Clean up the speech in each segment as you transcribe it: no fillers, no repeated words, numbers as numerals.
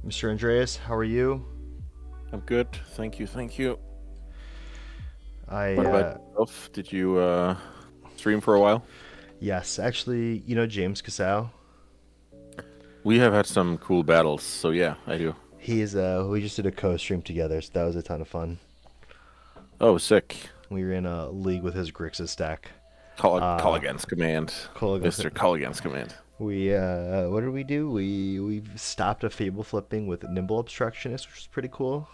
Mr. Andreas, how are you? I'm good. Thank you. Thank you. I What about yourself? Did you stream for a while? yes, actually, James Casal. We have had some cool battles, so yeah, I do. We just did a co-stream together, so that was a ton of fun. Oh, sick. We were in a league with his Grixis stack. Call against command, Cool. Mister. Call against command. We what did we do? We stopped a Fable flipping with Nimble Obstructionist, which was pretty cool.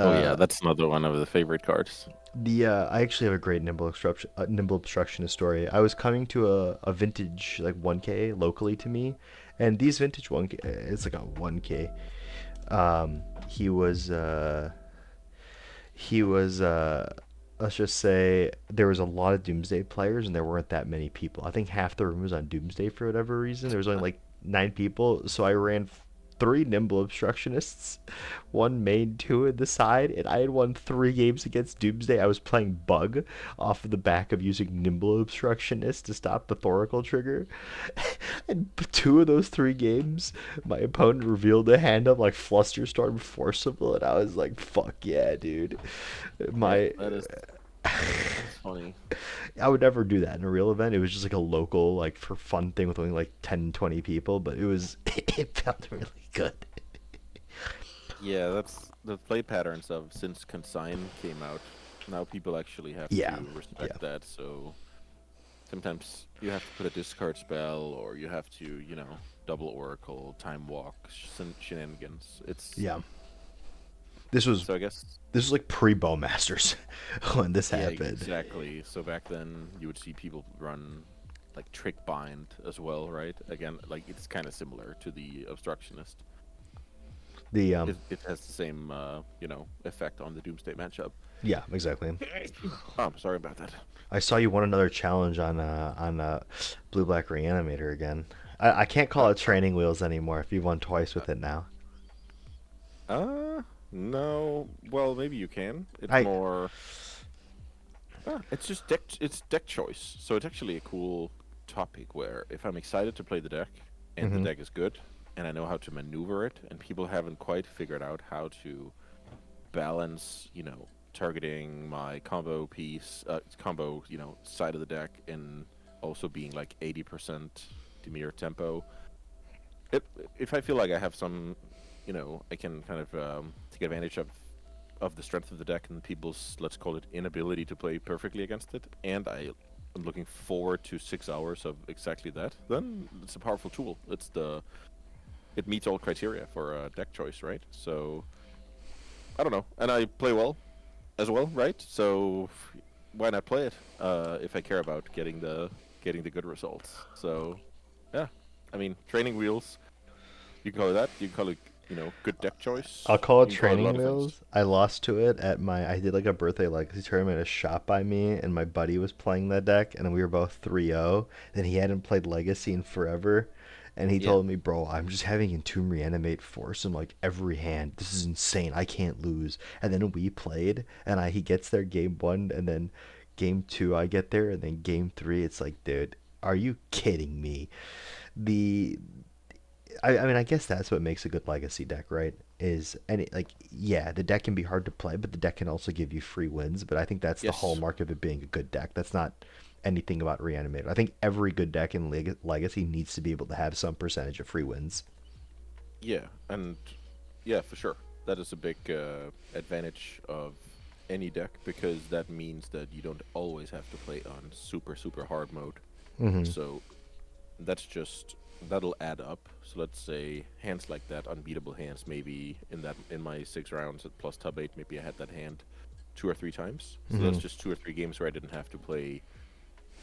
Oh yeah, that's another one of the favorite cards. The I actually have a great Nimble Obstructionist story. I was coming to a vintage like 1K locally to me, and these vintage 1K, it's like a 1K. He was let's just say there was a lot of Doomsday players and there weren't that many people. I think half the room was on Doomsday for whatever reason. There was only like 9 people, so I ran three Nimble Obstructionists, one main, two in the side, and I had won 3 games against Doomsday. I was playing Bug off of the back of using Nimble Obstructionist to stop the Thoracle trigger. And 2 of those 3 games, my opponent revealed a hand up like Flusterstorm Forcible, and I was like, fuck yeah, dude. Yeah, My that is funny. I would never do that in a real event. It was just like a local, like for fun thing with only like 10, 20 people, but it was it felt really good. Yeah, that's the play patterns of since Consign came out. Now people actually have Yeah, to yeah, respect that. So sometimes you have to put a discard spell, or you have to, double Oracle, time walk, shenanigans. It's yeah. This was so I guess. this was like pre Bowmasters when this Yeah, happened. exactly. So back then, you would see people run like trick bind as well, right? Again, like it's kind of similar to the obstructionist. The It has the same effect on the Doomsday matchup. Yeah, exactly. Oh, I'm sorry about that. I saw you won another challenge on Blue Black Reanimator again. I can't call it Uh, training wheels anymore if you've won twice with it now. uh, no. Well, maybe you can. It's I more. It's just deck. It's deck choice. So it's actually a cool topic where if I'm excited to play the deck and the hmm deck is good and I know how to maneuver it, and people haven't quite figured out how to balance, targeting my combo piece, side of the deck, and also being like 80% Demir tempo. If if I feel like I have some, I can kind of take advantage of the strength of the deck and people's, let's call it, inability to play perfectly against it, and I am looking forward to 6 hours of exactly that, then it's a powerful tool. It meets all criteria for a deck choice, right? So I don't know, and I play well as well, right? So why not play it if I care about getting the good results? So yeah, I mean, training wheels. You can call it that. You can call it, good deck I'll choice. call it You can call it a training lot of things. wheels. I lost to it at I did like a birthday legacy tournament, a shot by me, and my buddy was playing that deck, and we were both 3-0. And he hadn't played Legacy in forever. And he Yeah. told me, bro, I'm just having Entomb Reanimate Force in like every hand. This is insane. I can't lose. And then we played, and he gets there game 1, and then game 2 I get there, and then game 3 it's like, dude, are you kidding me? The I mean, I guess that's what makes a good legacy deck, right? Is any like yeah, the deck can be hard to play, but the deck can also give you free wins. But I think that's the Yes. hallmark of it being a good deck. That's not anything about Reanimator. I think every good deck in Legacy needs to be able to have some percentage of free wins. Yeah, and yeah, for sure. That is a big advantage of any deck because that means that you don't always have to play on super super hard mode. hmm So that'll add up. So let's say hands like that, unbeatable hands, maybe in my 6 rounds at plus top 8, maybe I had that hand 2 or 3 times. So that's hmm just 2 or 3 games where I didn't have to play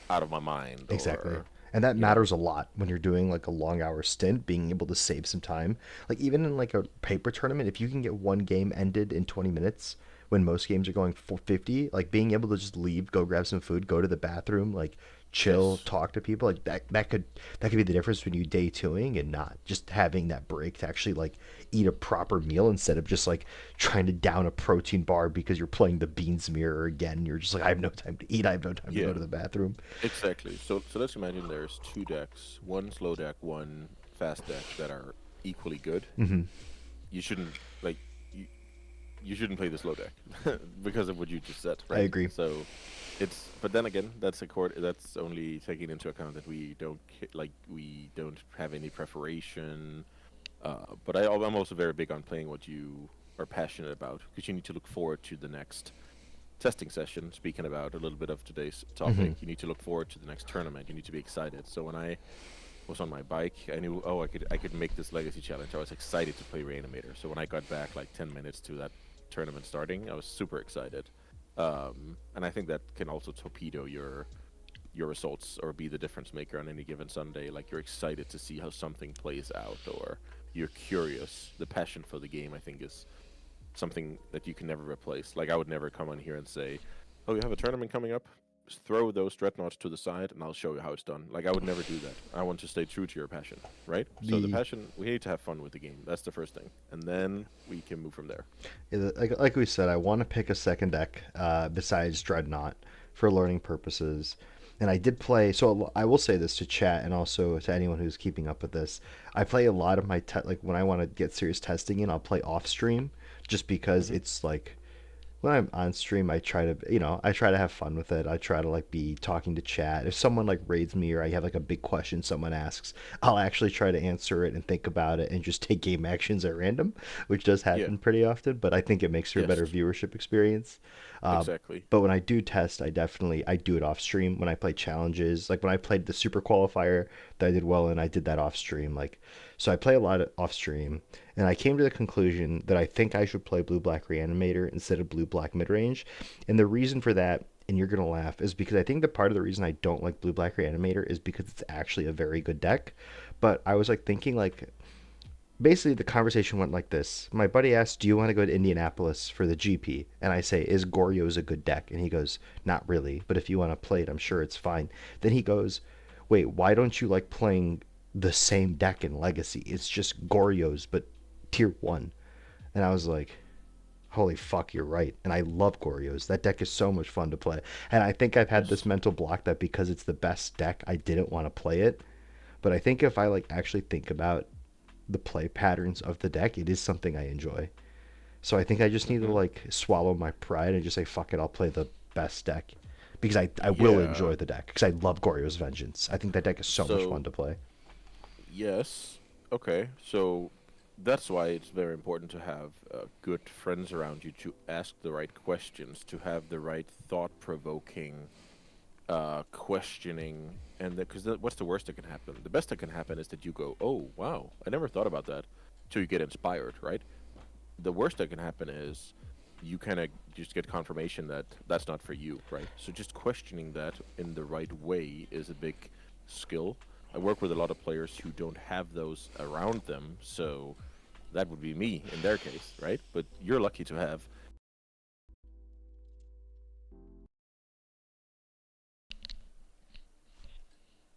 out of my mind Exactly. or And that you know. matters a lot when you're doing like a long hour stint, being able to save some time. Like even in like a paper tournament, if you can get one game ended in 20 minutes when most games are going for 50, like being able to just leave, go grab some food, go to the bathroom, like chill, Yes. talk to people, like that could be the difference between you day twoing and not just having that break to actually like eat a proper meal instead of just like trying to down a protein bar because you're playing the beans mirror again. You're just like, I have no time to eat, I have no time to go Yeah. to the bathroom. Exactly. So let's imagine there's two decks, one slow deck, one fast deck that are equally good. you shouldn't like you, you shouldn't play this low deck because of what you just said, I right? agree. So but then again, that's only taking into account that we don't have any preparation. I'm also very big on playing what you are passionate about because you need to look forward to the next testing session. Speaking about a little bit of today's Hmm. topic, you need to look forward to the next tournament. You need to be excited. So when I was on my bike, I knew, oh, I could make this legacy challenge. I was excited to play Reanimator. So when I got back like 10 minutes to that tournament starting, I was super excited. And I think that can also torpedo your results or be the difference maker on any given Sunday. Like you're excited to see how something plays out, or you're curious. The passion for the game, I think, is something that you can never replace. Like I would never come on here and say, "Oh, you have a tournament coming up. Just throw those dreadnoughts to the side, and I'll show you how it's done." Like I would never do that. I want to stay true to your passion, right? So the The passion, we need to have fun with the game. That's the first thing, and then we can move from there. like we said, I want to pick a second deck besides Dreadnought for learning purposes. And I did play, so I will say this to chat and also to anyone who's keeping up with this. I play a lot of like when I want to get serious testing in, I'll play off stream just because Hmm. it's like when I'm on stream, I try to, I try to have fun with it. I try to like be talking to chat. If someone like raids me or I have like a big question someone asks, I'll actually try to answer it and think about it and just take game actions at random, which does Yeah. happen pretty often. But I think it makes for a better Yes. viewership experience. Uh, Exactly. but when I do test, I do it off stream. When I play challenges, like when I played the super qualifier that I did well in, I did that off stream. Like, so I play a lot off stream, and I came to the conclusion that I think I should play blue black reanimator instead of blue black mid range. And the reason for that, and you're gonna laugh, is because I think that part of the reason I don't like blue black reanimator is because it's actually a very good deck. But I was like thinking like basically the conversation went like this. My buddy asked, "Do you want to go to Indianapolis for the GP?" And I say, "Is Goryo's a good deck?" And he goes, "Not really, but if you want to play it, I'm sure it's fine." Then he goes, "Wait, why don't you like playing the same deck in Legacy? It's just Goryo's, but tier 1." And I was like, "Holy fuck, you're right." And I love Goryo's. That deck is so much fun to play. And I think I've had this Yes. mental block that because it's the best deck, I didn't want to play it. But I think if I like actually think about the play patterns of the deck, it is something I enjoy. So I think I just need to Hmm. like swallow my pride and just say fuck it, I'll play the best deck because I will Yeah. enjoy the deck because I love Goryo's Vengeance. I think that deck is so much fun So to play. yes. Okay. So that's why it's very important to have good friends around you to ask the right questions, to have the right thought-provoking questioning, and because what's the worst that can happen? The best that can happen is that you go, "Oh, wow, I never thought about that," till you get inspired, right? The worst that can happen is you kind of just get confirmation that that's not for you, right? So just questioning that in the right way is a big skill. I work with a lot of players who don't have those around them, so that would be me in their case, right? But you're lucky to have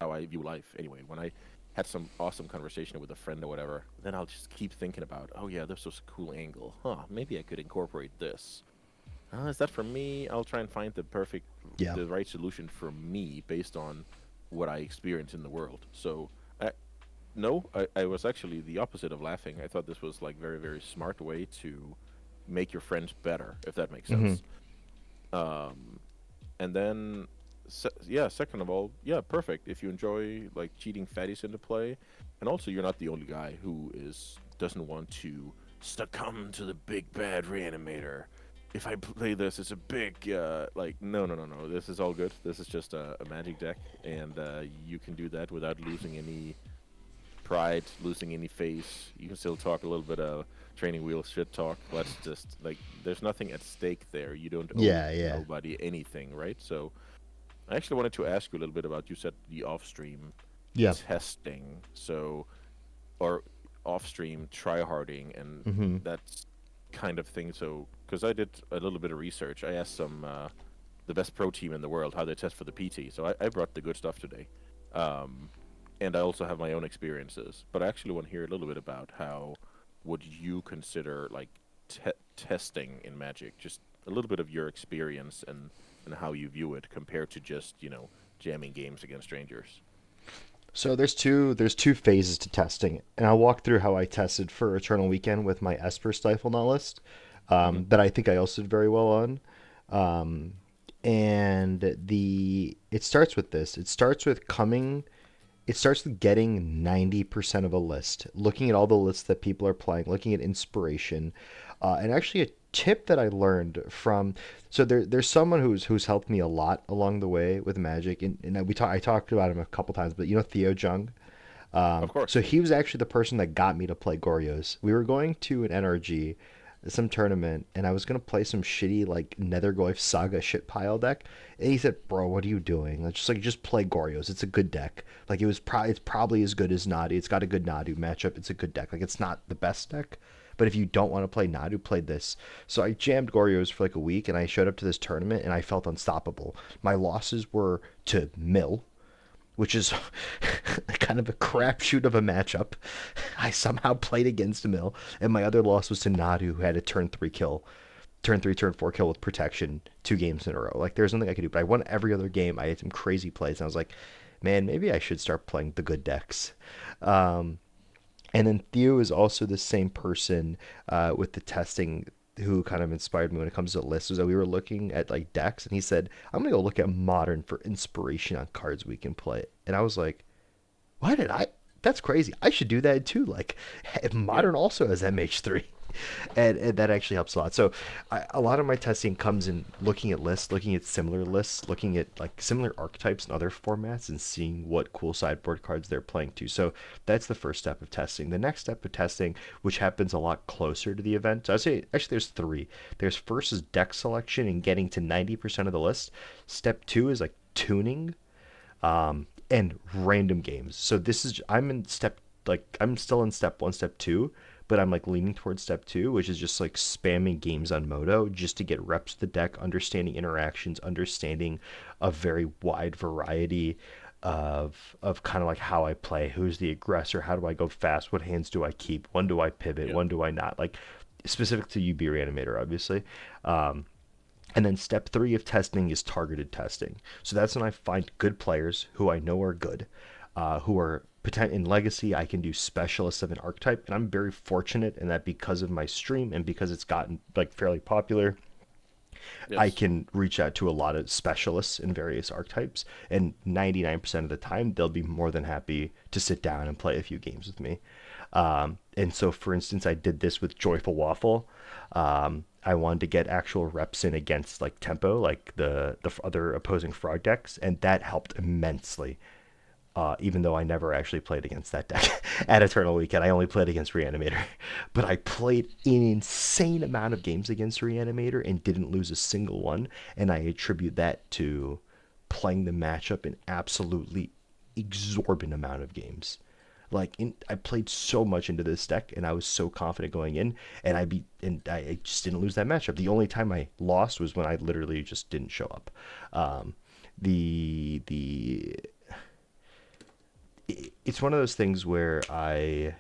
how I view life anyway. When I had some awesome conversation with a friend or whatever, then I'll just keep thinking about, oh yeah, this was a cool angle. Huh, maybe I could incorporate this. Is that for me? I'll try and find Yeah. the right solution for me based on what I experience in the world. So, I, no, I was actually the opposite of laughing. I thought this was like very, very smart way to make your friends better, if that makes Hmm. sense. Um, and then, yeah, second of all, yeah, perfect. If you enjoy like cheating fatties into play, and also you're not the only guy who doesn't want to succumb to the big bad reanimator. If I play this, it's a big like no, no, no, no. This is all good. This is just a magic deck, and you can do that without losing any pride, losing any face. You can still talk a little bit of training wheel shit talk. Let's just like there's nothing at stake there. You don't owe Yeah. Yeah. nobody anything, right? So I actually wanted to ask you a little bit about you said the off stream Yeah. testing. So or off stream tryharding and Hmm. that's kind of thing. So because I did a little bit of research, I asked some the best pro team in the world how they test for the PT. So I brought the good stuff today. Um, and I also have my own experiences, but I actually want to hear a little bit about how would you consider like testing in Magic, just a little bit of your experience and how you view it compared to just jamming games against strangers. So there's two phases to testing, and I'll walk through how I tested for Eternal Weekend with my Esper Stifle Nihilist, Hmm. that I think I also did very well on. Um, and it starts with this. It starts with getting 90% of a list, looking at all the lists that people are playing, looking at inspiration, and actually a tip that I learned from. So there's someone who's helped me a lot along the way with Magic, and I talked about him a couple times, but Theo Jung. Of So course. he was actually the person that got me to play Gorios. We were going to an NRG, some tournament, and I was gonna play some shitty like Nethergoyf Saga shit pile deck. And he said, "Bro, what are you doing? Just play Gorios. It's a good deck. Like it's probably as good as Nadu. It's got a good Nadu matchup. It's a good deck. Like it's not the best deck." But if you don't want to play Nadu, play this. So I jammed Gorios for like a week, and I showed up to this tournament, and I felt unstoppable. My losses were to Mill, which is kind of a Mm. crapshoot of a matchup. I somehow played against Mill, and my other loss was to Nadu, who had a turn three, turn four kill with protection 2 games in a row. Like there's nothing I could do, but I won every other game. I had some crazy plays, and I was like, man, maybe I should start playing the good decks. Um, and then Theo is also the same person with the testing who kind of inspired me when it comes to lists. Was that we were looking at like decks, and he said, "I'm gonna go look at modern for inspiration on cards we can play." And I was like, "Why did I? That's crazy. I should do that too." Like, Yeah. modern also has MH3, and that actually helps a lot. So a lot of my testing comes in looking at lists, looking at similar lists, looking at like similar archetypes and other formats, and seeing what cool sideboard cards they're playing to. So that's the first step of testing. The next step of testing, which happens a lot closer to the event, so I'd say actually there's three. There's first is deck selection and getting to 90% of the list. Step two is like tuning, and random games. So this is I'm still in step one, step two, but I'm like leaning towards step two, which is just like spamming games on Moto just to get reps to the deck, understanding interactions, understanding a very wide variety of kind of like how I play, who's the aggressor, how do I go fast, what hands do I keep, when do I pivot, Yeah. when do I not, like specific to UB Reanimator, obviously. And then step three of testing is targeted testing. So that's when I find good players who I know are good, who are in legacy. I can do specialists of an archetype, and I'm very fortunate in that because of my stream and because it's gotten like fairly popular. I Yes. can reach out to a lot of specialists in various archetypes, and 99% of the time, they'll be more than happy to sit down and play a few games with me. And so, for instance, I did this with Joyful Waffle. I wanted to get actual reps in against like Tempo, like the other opposing frog decks, and that helped immensely. Even though I never actually played against that deck at Eternal Weekend. I only played against Reanimator. But I played an insane amount of games against Reanimator and didn't lose a single one. And I attribute that to playing the matchup an absolutely exorbitant amount of games. I played so much into this deck, and I was so confident going in, and I just didn't lose that matchup. The only time I lost was when I literally just didn't show up. Um, the it's one of those things where I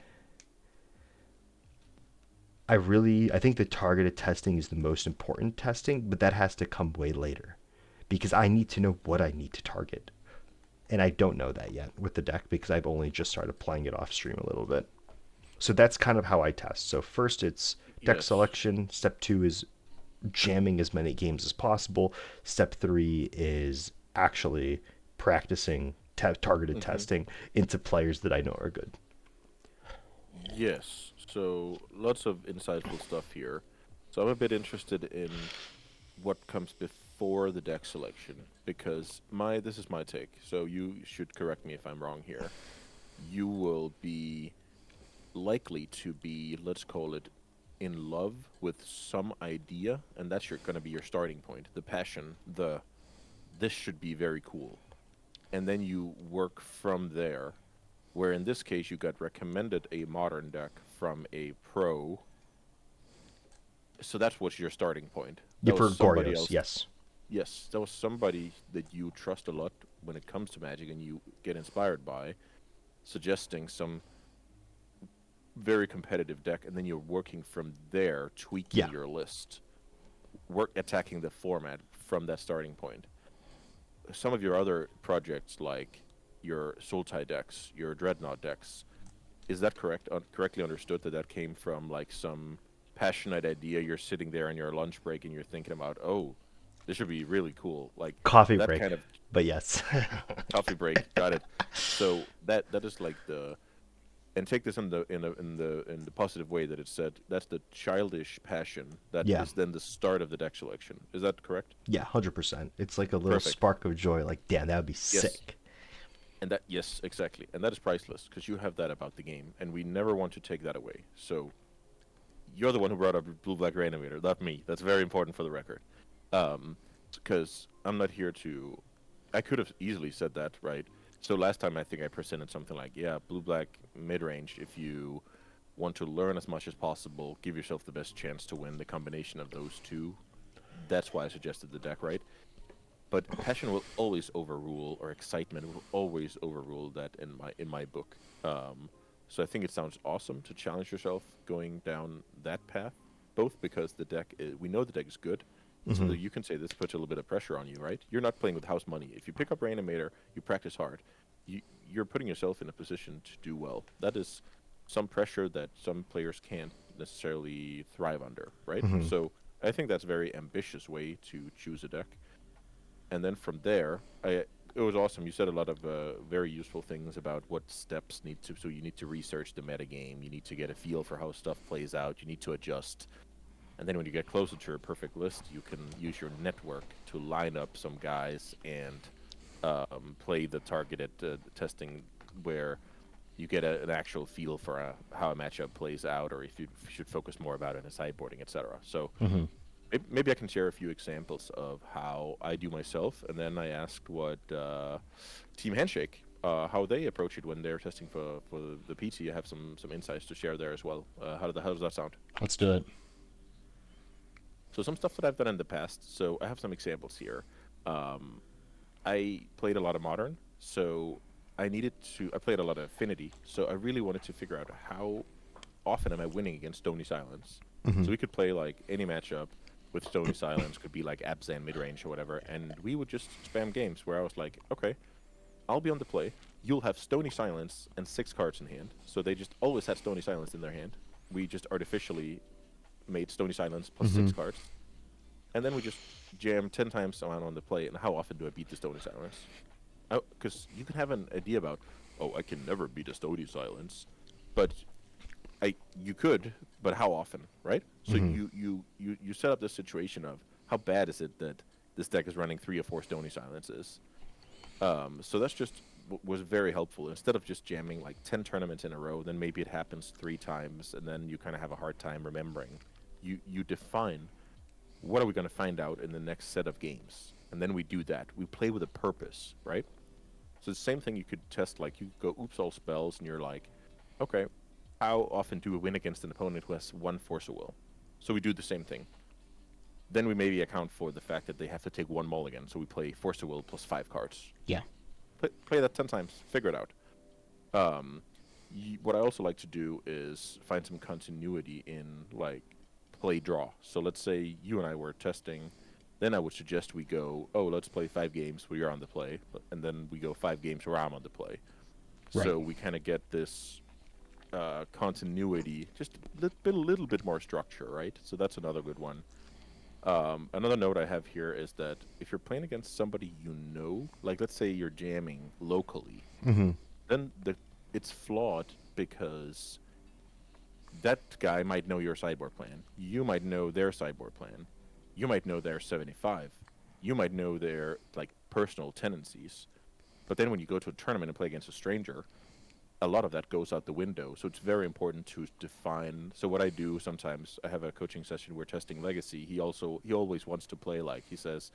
think the targeted testing is the most important testing, but that has to come way later because I need to know what I need to target. And I don't know that yet with the deck because I've only just started playing it off stream a little bit. So that's kind of how I test. So first it's deck Yes. selection, step 2 is jamming as many games as possible. Step 3 is actually practicing targeted Hmm. testing into players that I know are good. Yes. So lots of insightful stuff here. So I'm a bit interested in what comes before the deck selection because my this is my take. So you should correct me if I'm wrong here. You will be likely to be, let's call it, in love with some idea, and that's your going to be your starting point, the passion, the this should be very cool. And then you work from there, where in this case you got recommended a modern deck from a pro. So that's what's your starting point. Yeah, That was for somebody Gorios, else. yes. Yes, that was somebody that you trust a lot when it comes to Magic and you get inspired by, suggesting some very competitive deck, and then you're working from there, tweaking Yeah. your list, work attacking the format from that starting point. Some of your other projects, like your Sultai decks, your Dreadnought decks. Is that correct? Correctly understood that that came from like some passionate idea? You're sitting there on your lunch break and you're thinking about, oh, this should be really cool. Like Coffee that break, kind of but yes. coffee break. Got it. So that is like the, and take this in the positive way that it said. That's the childish passion that Yeah, is then the start of the deck selection. Is that correct? yeah, 100%. It's like a little Perfect. spark of joy. Like, damn, that would be Yes. sick. And that, yes, exactly. And that is priceless because you have that about the game, and we never want to take that away. So you're the one who brought up Blue Black Reanimator, not me. That's very important for the record. Because I'm not here to. I could have easily said that, right? So last time I think I presented something like, yeah, Blue Black mid range. If you want to learn as much as possible, give yourself the best chance to win the combination of those two. That's why I suggested the deck, right? But passion will always overrule, or excitement will always overrule that in my book. So I think it sounds awesome to challenge yourself going down that path, both because the deck is, we know the deck is good, so Hmm. that you can say this puts a little bit of pressure on you, right? You're not playing with house money. If you pick up Reanimator, you practice hard. You're putting yourself in a position to do well. That is some pressure that some players can't necessarily thrive under, right? Hmm. So I think that's a very ambitious way to choose a deck. And then from there, it was awesome. You said a lot of very useful things about what steps need to. So you need to research the metagame. You need to get a feel for how stuff plays out. You need to adjust. And then when you get closer to a perfect list, you can use your network to line up some guys and play the targeted testing where you get an actual feel for how a matchup plays out, or if you should focus more about it in a sideboarding, etc. So Hmm. maybe I can share a few examples of how I do myself, and then I asked what Team Handshake, how they approach it when they're testing for the PT. I have some insights to share there as well. How does that sound? Let's do it. So some stuff that I've done in the past. So I have some examples here. Um, I played a lot of Modern, so I played a lot of Affinity, so I really wanted to figure out how often am I winning against Stony Silence. Hmm. So we could play like any matchup with Stony Silence, could be like Abzan mid range or whatever, and we would just spam games where I was like, okay, I'll be on the play. You'll have Stony Silence and 6 cards in hand, so they just always had Stony Silence in their hand. We just artificially made Stony Silence plus Hmm. 6 cards, and then we just jam 10 times around on the play. And how often do I beat the Stony Silence? Because you can have an idea about, oh, I can never beat a Stony Silence, but you could, but how often, right? So Hmm. you set up this situation of how bad is it that this deck is running 3 or 4 Stony Silences. So that's just was very helpful. Instead of just jamming like 10 tournaments in a row, then maybe it happens 3 times, and then you kind of have a hard time remembering. You define what are we going to find out in the next set of games, and then we do that. We play with a purpose, right? So the same thing you could test, like you go oops all spells, and you're like, okay, how often do we win against an opponent who has 1 Force of Will? So we do the same thing. Then we maybe account for the fact that they have to take 1 mulligan, so we play Force of Will plus 5 cards. Yeah. Play that 10 times, figure it out. Um, what I also like to do is find some continuity in like play draw. So let's say you and I were testing, then I would suggest we go, oh, let's play 5 games where you're on the play, and then we go 5 games where I'm on the play. Right. So we kind of get this continuity, just a little bit more structure, right? So that's another good one. Another note I have here is that if you're playing against somebody you know, like let's say you're jamming locally, Hmm. then it's flawed because that guy might know your sideboard plan. You might know their sideboard plan. You might know their 75. You might know their like personal tendencies. But then when you go to a tournament and play against a stranger, a lot of that goes out the window. So it's very important to define. So what I do sometimes, I have a coaching session. We're testing Legacy. He always wants to play like he says,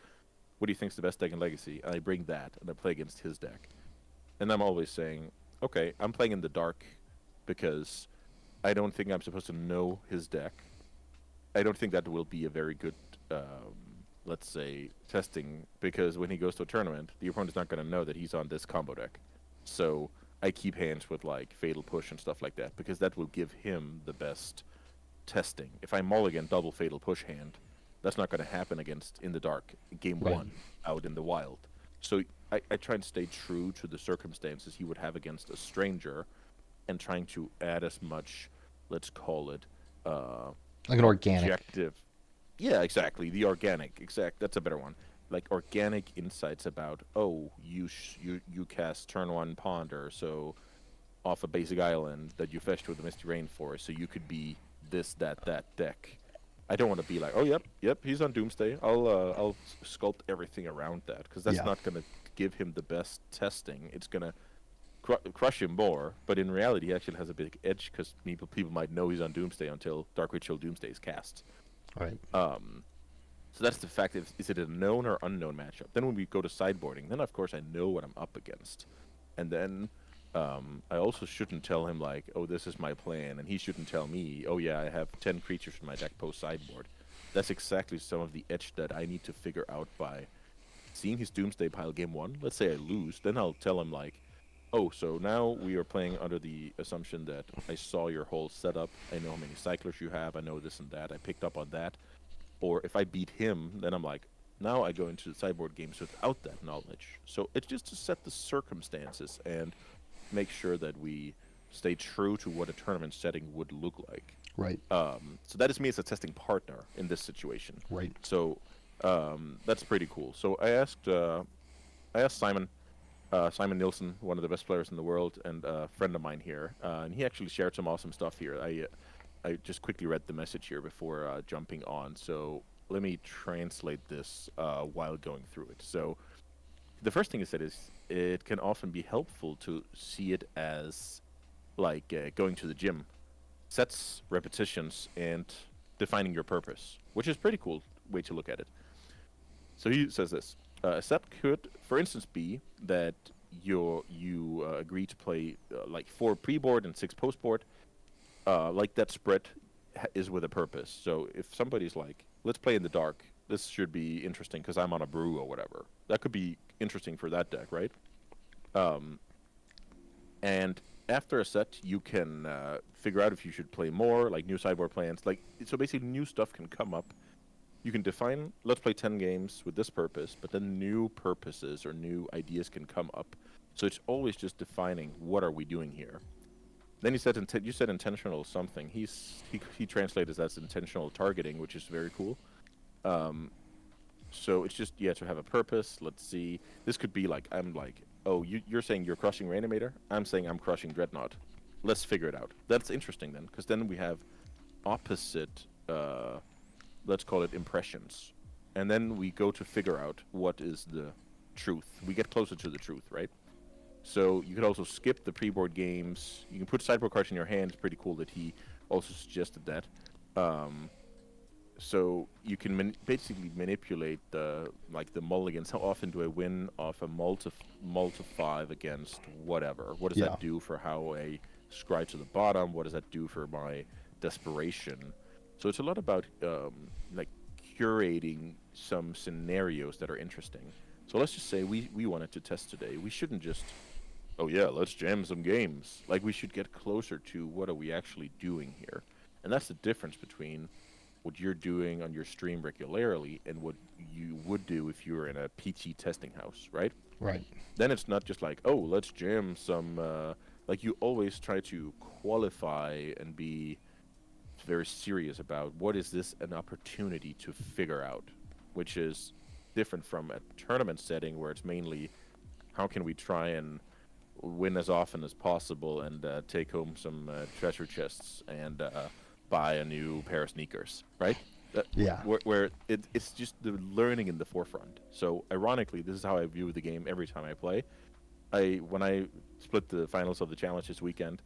"What do you think's the best deck in Legacy?" And I bring that and I play against his deck. And I'm always saying, "Okay, I'm playing in the dark because I don't think I'm supposed to know his deck. I don't think that will be a very good, let's say, testing because when he goes to a tournament, the opponent's not going to know that he's on this combo deck. So I keep hands with like Fatal Push and stuff like that because that will give him the best testing. If I mulligan double Fatal Push hand, that's not going to happen against in the dark game Right. one out in the wild. So I try and stay true to the circumstances he would have against a stranger, and trying to add as much, let's call it, uh, Like an organic. objective. Yeah, exactly. The organic, That's a better one. Like organic insights about, oh, you cast turn one ponder, so off a basic island that you fetched with the Misty Rainforest, so you could be this, that deck. I don't want to be like, oh, yep, he's on Doomsday. I'll sculpt everything around that, because that's Yeah. not gonna give him the best testing. It's gonna crush him more, but in reality, he actually has a big edge because people might know he's on Doomsday until Dark Ritual Doomsday is cast. All right. So that's the fact. Is it a known or unknown matchup? Then when we go to sideboarding, then of course I know what I'm up against, and then I also shouldn't tell him like, oh, this is my plan, and he shouldn't tell me, oh yeah, I have 10 creatures in my deck post sideboard. That's exactly some of the edge that I need to figure out by seeing his Doomsday pile game one. Let's say I lose, then I'll tell him like, oh, so now we are playing under the assumption that I saw your whole setup. I know how many cyclers you have. I know this and that. I picked up on that. Or if I beat him, then I'm like, now I go into the sideboard games without that knowledge. So it's just to set the circumstances and make sure that we stay true to what a tournament setting would look like. Right. So that is me as a testing partner in this situation. Right. So that's pretty cool. So I asked Simon Nielsen, one of the best players in the world, and a friend of mine here, and he actually shared some awesome stuff here. I just quickly read the message here before jumping on. So let me translate this while going through it. So the first thing he said is it can often be helpful to see it as like going to the gym, sets, repetitions, and defining your purpose, which is pretty cool way to look at it. So he says this. A set could, for instance, be that you agree to play like 4 pre-board and 6 post-board. Like that spread is with a purpose. So if somebody's like, let's play in the dark, this should be interesting because I'm on a brew or whatever. That could be interesting for that deck, right? And after a set, you can figure out if you should play more, like new sideboard plans. Like so, basically, new stuff can come up. You can define, let's play 10 games with this purpose, but then new purposes or new ideas can come up. So it's always just defining what are we doing here. Then you said you said intentional something. He translated as intentional targeting, which is very cool. So it's just to have a purpose. Let's see. This could be like I'm like, oh, you're saying you're crushing Reanimator. I'm saying I'm crushing Dreadnought. Let's figure it out. That's interesting then, because then we have opposite. Let's call it impressions, and then we go to figure out what is the truth. We get closer to the truth, right? So you could also skip the pre-board games. You can put sideboard cards in your hand. It's pretty cool that he also suggested that. So you can basically manipulate the mulligans. How often do I win off a multi 5 against whatever? What does that do for how I scry to the bottom? What does that do for my desperation? So it's a lot about like curating some scenarios that are interesting. So let's just say we wanted to test today. We shouldn't just, oh yeah, let's jam some games. Like we should get closer to what are we actually doing here. And that's the difference between what you're doing on your stream regularly and what you would do if you were in a PT testing house, right? Right. Then it's not just like, oh, let's jam some, like you always try to qualify and be very serious about what is this an opportunity to figure out, which is different from a tournament setting where it's mainly how can we try and win as often as possible and take home some treasure chests and buy a new pair of sneakers, right? Yeah. Where it's just the learning in the forefront. So ironically, this is how I view the game every time I play. When I split the finals of the challenge this weekend,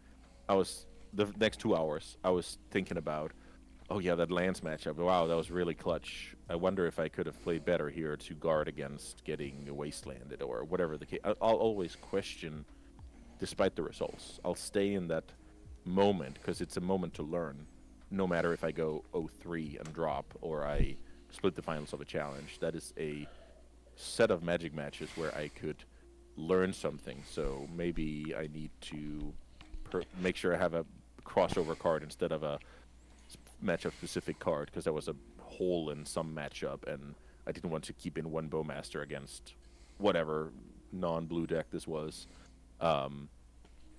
I was the next 2 hours I was thinking about, oh yeah, that Lance matchup. Wow, that was really clutch. I wonder if I could have played better here to guard against getting wastelanded or whatever the case. I'll always question, despite the results. I'll stay in that moment because it's a moment to learn. No matter if I go 0-3 and drop or I split the finals of a challenge, that is a set of Magic matches where I could learn something. So maybe I need to make sure I have a crossover card instead of a matchup specific card because there was a hole in some matchup and I didn't want to keep in one Bowmaster against whatever non-blue deck this was. Um,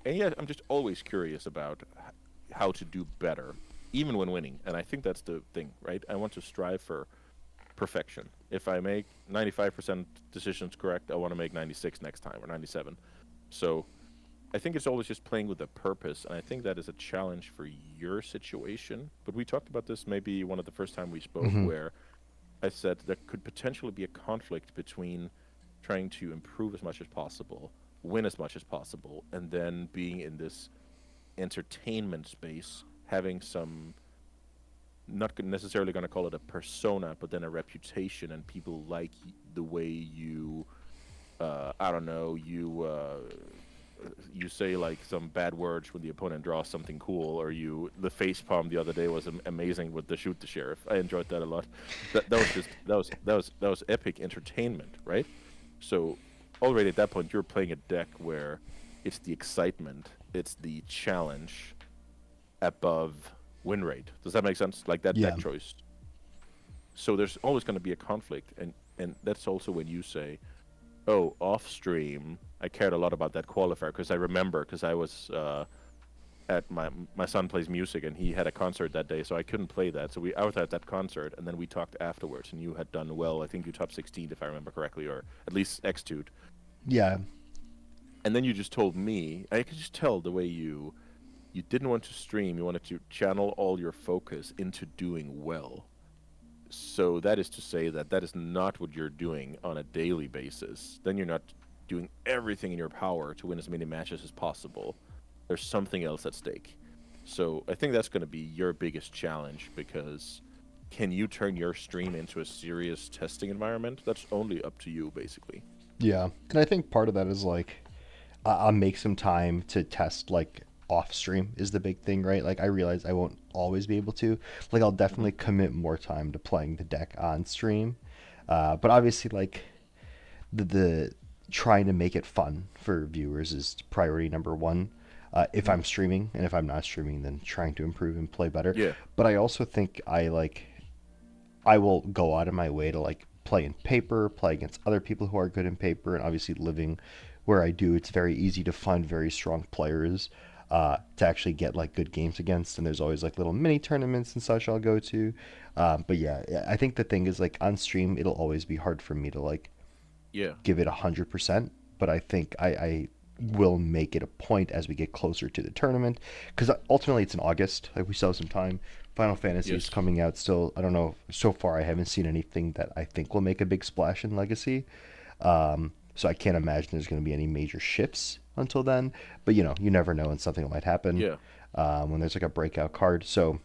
and yeah, I'm just always curious about how to do better, even when winning. And I think that's the thing, right? I want to strive for perfection. If I make 95% decisions correct, I want to make 96 next time or 97. So I think it's always just playing with a purpose, and I think that is a challenge for your situation. But we talked about this maybe one of the first time we spoke, Hmm. where I said there could potentially be a conflict between trying to improve as much as possible, win as much as possible, and then being in this entertainment space, having some, not necessarily going to call it a persona, but then a reputation, and people like the way you, I don't know, you say like some bad words when the opponent draws something cool, or the face palm the other day was amazing with the shoot the sheriff. I enjoyed that a lot. That was just that was epic entertainment, right? So already at that point you're playing a deck where it's the excitement, it's the challenge above win rate. Does that make sense? Like that Yeah. deck choice. So there's always going to be a conflict, and that's also when you say, oh, off stream, I cared a lot about that qualifier because I remember because I was at my son plays music and he had a concert that day, so I couldn't play that. So I was at that concert, and then we talked afterwards, and you had done well. I think you top 16 if I remember correctly, or at least X2'd. Yeah. And then you just told me, I could just tell the way you didn't want to stream, you wanted to channel all your focus into doing well. So that is to say that that is not what you're doing on a daily basis. Then you're not doing everything in your power to win as many matches as possible. There's something else at stake. So I think that's going to be your biggest challenge, because can you turn your stream into a serious testing environment? That's only up to you, basically. Yeah. And I think part of that is like I'll make some time to test like off stream is the big thing, right? Like I realize I won't always be able to. Like I'll Hmm. definitely commit more time to playing the deck on stream. But obviously like the trying to make it fun for viewers is priority number one. If Hmm. I'm streaming, and if I'm not streaming, then trying to improve and play better. Yeah. But I also think I will go out of my way to like play in paper, play against other people who are good in paper, and obviously living where I do, it's very easy to find very strong players to actually get like good games against. And there's always like little mini tournaments and such I'll go to. But yeah, I think the thing is like on stream, it'll always be hard for me to like Yeah. give it 100%. But I think I will make it a point as we get closer to the tournament, because ultimately it's in August. Like we still have some time. Final Fantasy is Yes. coming out still. I don't know. So far, I haven't seen anything that I think will make a big splash in Legacy. So I can't imagine there's going to be any major shifts until then. But you never know, and something might happen Yeah. when there's like a breakout card. So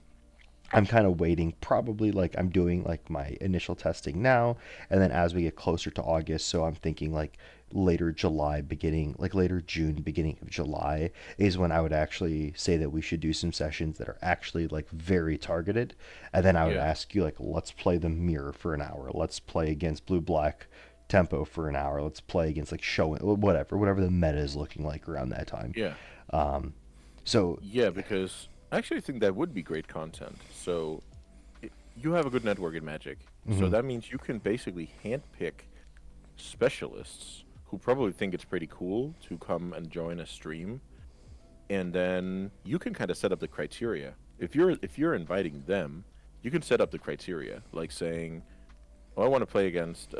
I'm kind of waiting, probably like I'm doing like my initial testing now, and then as we get closer to August, so I'm thinking like later July, beginning like later June, beginning of July is when I would actually say that we should do some sessions that are actually like very targeted, and then I would Yeah. ask you like, let's play the mirror for an hour, let's play against blue black tempo for an hour, let's play against like show whatever the meta is looking like around that time. Yeah. So Yeah, because I actually think that would be great content. So you have a good network in Magic. So mhm, that means you can basically handpick specialists who probably think it's pretty cool to come and join a stream, and then you can kind of set up the criteria. If you're inviting them, you can set up the criteria, like saying, "Oh, I want to play against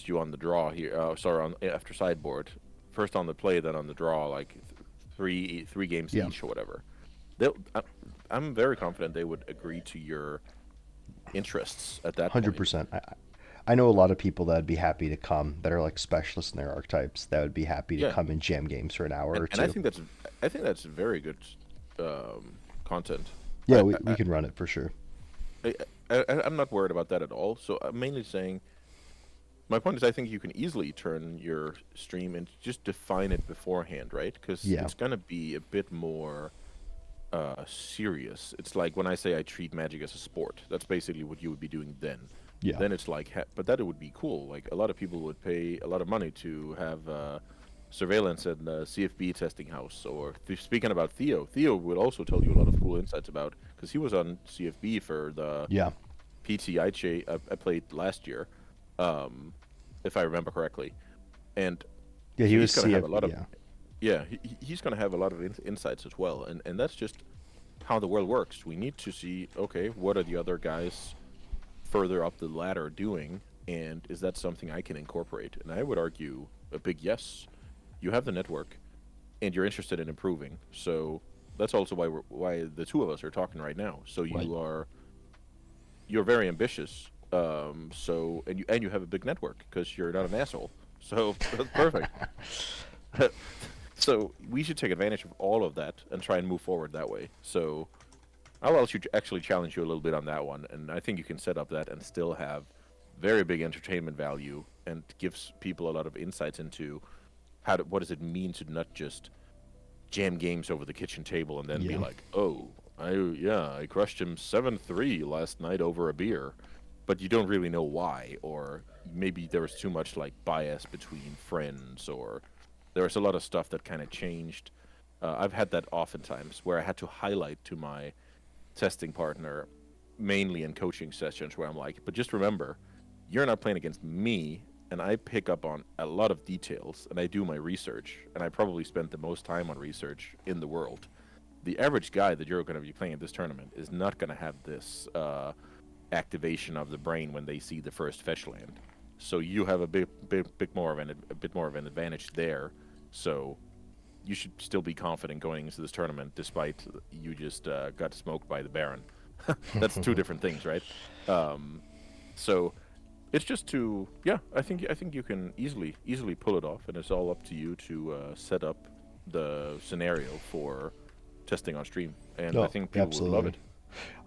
you on the draw here. Sorry, on after sideboard, first on the play, then on the draw, like three games yeah, each or whatever." They'll, I'm very confident they would agree to your interests at that point. 100%. I know a lot of people that would be happy to come that are like specialists in their archetypes that would be happy to Yeah, come and jam games for an hour or and two. I think that's very good content. Yeah, I, we I, can run it for sure. I'm not worried about that at all. So I'm mainly saying my point is I think you can easily turn your stream and just define it beforehand, right? Because Yeah, it's gonna be a bit more serious. It's like when I say I treat Magic as a sport. That's basically what you would be doing then. yeah, Then it's like, but that would be cool. Like a lot of people would pay a lot of money to have surveillance at the CFB testing house. Or speaking about Theo, Theo would also tell you a lot of cool insights about, because he was on CFB for the yeah. PT I played last year. if I remember correctly. And Yeah, he so was he's going to have a CF. lot of Yeah, yeah, he's going to have a lot of insights as well, and that's just how the world works. We need to see, okay, what are the other guys further up the ladder doing, and is that something I can incorporate? And I would argue a big yes. You have the network, and you're interested in improving. So that's also why the two of us are talking right now. So right. you're very ambitious. So and you have a big network because you're not an asshole. So that's perfect. So we should take advantage of all of that and try and move forward that way. So actually challenge you a little bit on that one, and I think you can set up that and still have very big entertainment value and gives people a lot of insights into what does it mean to not just jam games over the kitchen table and then be Yeah. like, oh, I crushed him 7-3 last night over a beer, but you don't really know why, or maybe there was too much like bias between friends, or there was a lot of stuff that kind of changed. I've had that oftentimes where I had to highlight to my testing partner, mainly in coaching sessions, where I'm like, but just remember, you're not playing against me, and I pick up on a lot of details, and I do my research, and I probably spent the most time on research in the world. The average guy that you're going to be playing at this tournament is not going to have this activation of the brain when they see the first fetch land. So you have a bit more of an advantage there. So you should still be confident going into this tournament, despite you just got smoked by the Baron. That's two different things, right? Um, so it's just to yeah. I think you can easily pull it off, and it's all up to you to set up the scenario for testing on stream, and I No, think people would love absolutely. it.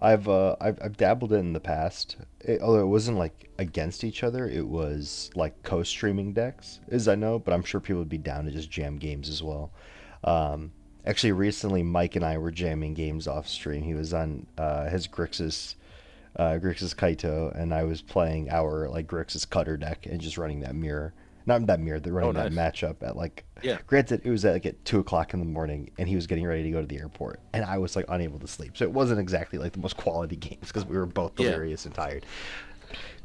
I've dabbled in the past, although it wasn't like against each other. It was like co-streaming decks, as I know. But I'm sure people would be down to just jam games as well. Um, Actually, recently Mike and I were jamming games off stream. He was on his Grixis Kaito, and I was playing our like Grixis Cutter deck and just running that mirror. Not that mirror, they're Oh, running that nice. matchup at like. Yeah. Granted, it was at like at 2 o'clock in the morning, and he was getting ready to go to the airport, and I was like unable to sleep. So it wasn't exactly like the most quality games because we were both Yeah. delirious and tired.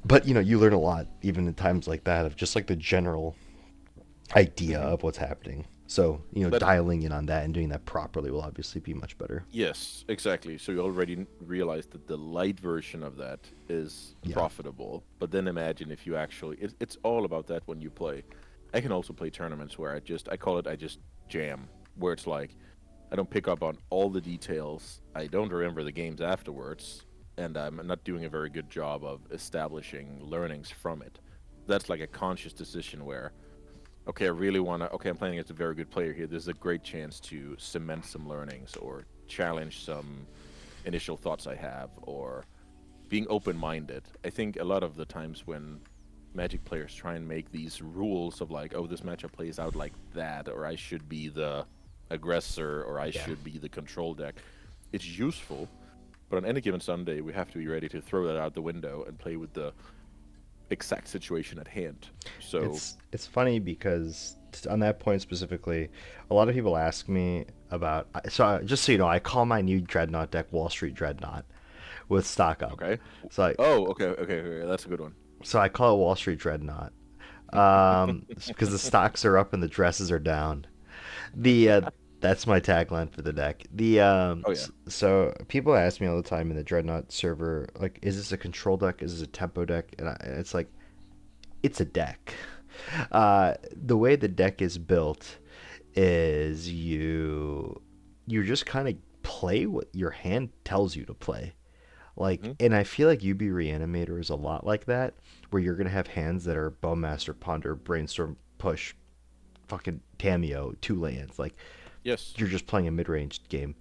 But you learn a lot even in times like that of just like the general idea hmm of what's happening. So But dialing in on that and doing that properly will obviously be much better. yes, exactly. So you already realize that the light version of that is Yeah. profitable. But then imagine if you actually, it's all about that when you play. I can also play tournaments where I call it, I just jam, where it's like, I don't pick up on all the details. I don't remember the games afterwards. And I'm not doing a very good job of establishing learnings from it. That's like a conscious decision where okay, I really want to. Okay, I'm playing against a very good player here. This is a great chance to cement some learnings or challenge some initial thoughts I have, or being open-minded. I think a lot of the times when Magic players try and make these rules of like, oh, this matchup plays out like that, or I should be the aggressor, or I Yeah. should be the control deck, it's useful. But on any given Sunday, we have to be ready to throw that out the window and play with the exact situation at hand. So, It's funny because on that point specifically, a lot of people ask me about. Just so you know, I call my new Dreadnought deck Wall Street Dreadnought with stock up. okay. So I Oh, okay. That's a good one. so I call it Wall Street Dreadnought because the stocks are up and the dresses are down. The That's my tagline for the deck. Oh yeah. So people ask me all the time in the Dreadnought server, like, is this a control deck? Is this a tempo deck? And it's like, it's a deck. The way the deck is built is you just kind of play what your hand tells you to play. Like, hmm and I feel like UB Reanimator is a lot like that, where you're gonna have hands that are Bowmaster, Ponder, Brainstorm, Push, fucking Tameo, two lands. Like, Yes. you're just playing a mid-range game.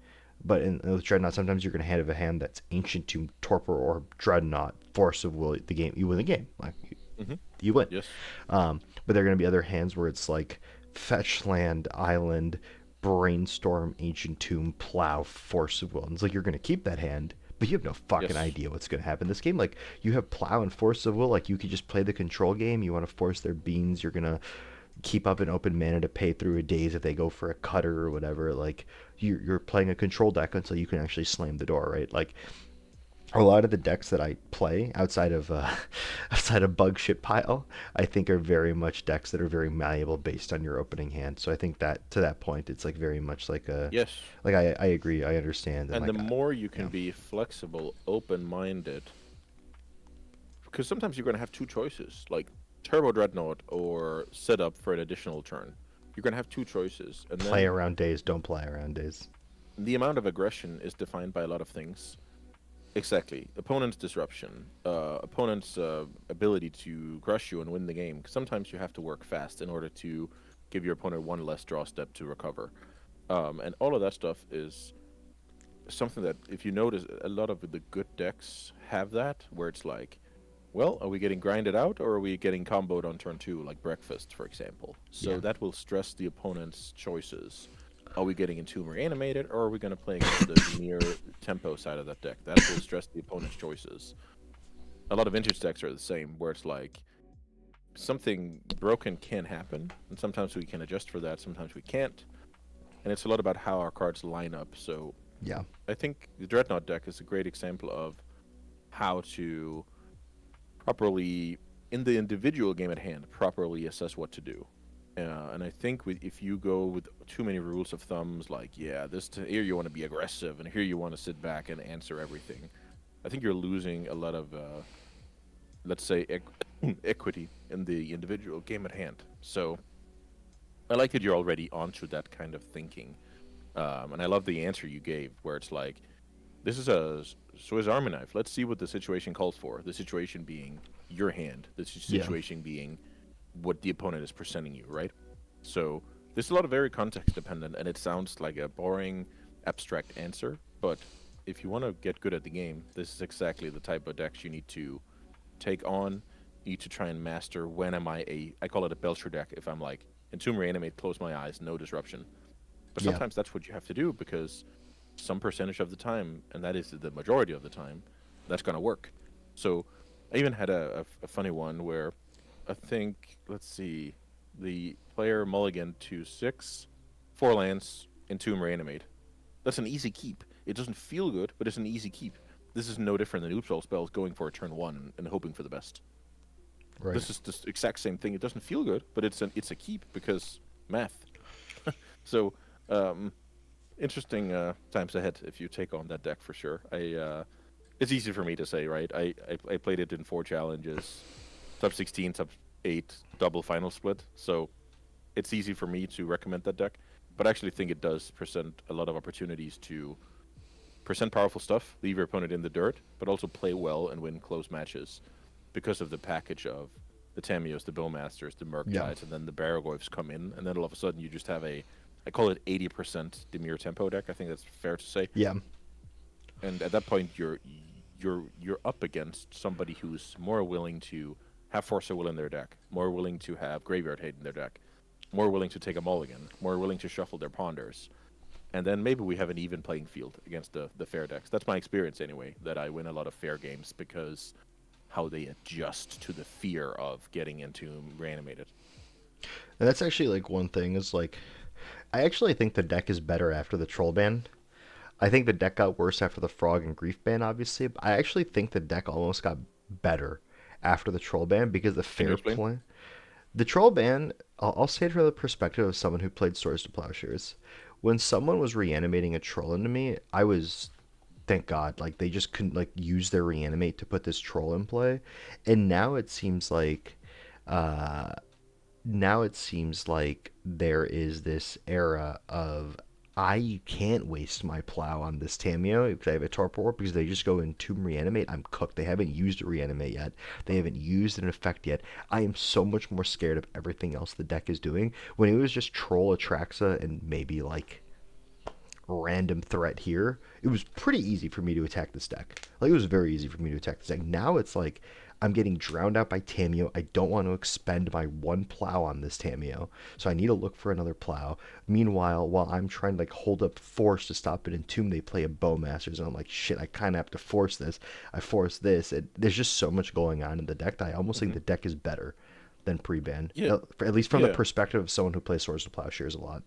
But with Dreadnought, sometimes you're gonna have a hand that's Ancient Tomb, Torpor, or Dreadnought, Force of Will. The game, you win the game. Like, hmm you win. Yes. But there are going to be other hands where it's like Fetch Land, Island, Brainstorm, Ancient Tomb, Plow, Force of Will. And it's like you're going to keep that hand, but you have no fucking Yes. idea what's going to happen in this game. Like, you have Plow and Force of Will. Like, you could just play the control game. You want to force their beans. You're going to keep up an open mana to pay through a daze if they go for a cutter or whatever. Like, you're playing a control deck until you can actually slam the door, right? Like, a lot of the decks that I play outside of outside of bug shit pile, I think are very much decks that are very malleable based on your opening hand. So I think that to that point, it's like very much like a Yes. like I agree, I understand, and And the like more you yeah, can be flexible, open-minded, because sometimes you're going to have two choices, like Turbo Dreadnought or set up for an additional turn. You're going to have two choices, and play then around days, don't play around days. the amount of aggression is defined by a lot of things. Exactly. Opponent's disruption, opponent's ability to crush you and win the game. 'Cause sometimes you have to work fast in order to give your opponent one less draw step to recover. And all of that stuff is something that, if you notice, a lot of the good decks have that, where it's like, well, are we getting grinded out or are we getting comboed on turn two, like Breakfast, for example? So Yeah, that will stress the opponent's choices. Are we getting Entomb Reanimated or are we going to play against the Dimir tempo side of that deck? That will stress the opponent's choices. A lot of vintage decks are the same, where it's like something broken can happen, and sometimes we can adjust for that, sometimes we can't. And it's a lot about how our cards line up. So yeah, I think the Dreadnought deck is a great example of how to properly, in the individual game at hand, properly assess what to do. And I think if you go with too many rules of thumbs, like, yeah, here you want to be aggressive, and here you want to sit back and answer everything, I think you're losing a lot of, let's say, equity in the individual game at hand. So I like that you're already onto that kind of thinking. And I love the answer you gave, where it's like, this is a Swiss Army knife. Let's see what the situation calls for. The situation being your hand. The yeah, situation being what the opponent is presenting you, right? So there's a lot of very context dependent, and it sounds like a boring, abstract answer. But if you want to get good at the game, this is exactly the type of decks you need to take on. You need to try and master. When am I call it a Belcher deck. If I'm like Entomb Reanimate, close my eyes, no disruption. But yeah. sometimes that's what you have to do, because some percentage of the time, and that is the majority of the time, that's going to work. So I even had a funny one where I think, let's see, the player mulligan to 6, 4 lands, Entomb Reanimate. That's an easy keep. It doesn't feel good, but it's an easy keep. This is no different than Oops All Spells going for a turn 1 and hoping for the best. Right. This is the exact same thing. It doesn't feel good, but it's a keep because math. So um, interesting times ahead if you take on that deck for sure. It's easy for me to say, right? I played it in 4 challenges, top 16, top 8, double final split. So it's easy for me to recommend that deck, but I actually think it does present a lot of opportunities to present powerful stuff, leave your opponent in the dirt, but also play well and win close matches because of the package of the Tamios, the Bowmasters, the Yeah, Murktides, and then the Baragoyfs come in, and then all of a sudden you just have I call it 80% Dimir tempo deck. I think that's fair to say. yeah, And at that point, you're up against somebody who's more willing to have Force of Will in their deck, more willing to have Graveyard Hate in their deck, more willing to take a mulligan, more willing to shuffle their ponders. And then maybe we have an even playing field against the fair decks. That's my experience anyway, that I win a lot of fair games because how they adjust to the fear of getting into Reanimated. and that's actually like one thing is like I actually think the deck is better after the troll ban. I think the deck got worse after the frog and grief ban, obviously. But I actually think the deck almost got better after the troll ban because the Can you fair explain? play. The troll ban, I'll say it from the perspective of someone who played Swords to Plowshares. When someone was reanimating a troll into me, I was, thank God, like they just couldn't like use their reanimate to put this troll in play. And uh, now it seems like there is this era of I can't waste my plow on this Tamio because I have a torpor warp because they just go in Tomb Reanimate. I'm cooked. They haven't used a Reanimate yet. They haven't used an effect yet. I am so much more scared of everything else the deck is doing. When it was just Troll Atraxa and maybe like random threat here, it was pretty easy for me to attack this deck. Like it was very easy for me to attack this deck. Now it's like I'm getting drowned out by Tamio. I don't want to expend my one plow on this Tamio, so I need to look for another plow. Meanwhile, while I'm trying to like hold up force to stop it in Tomb, they play a Bowmasters, and I'm like, shit, I kind of have to force this. I force this. There's just so much going on in the deck that I almost think Hmm. the deck is better than pre-ban, Yeah, at least from the yeah, perspective of someone who plays Swords to Plowshares a lot.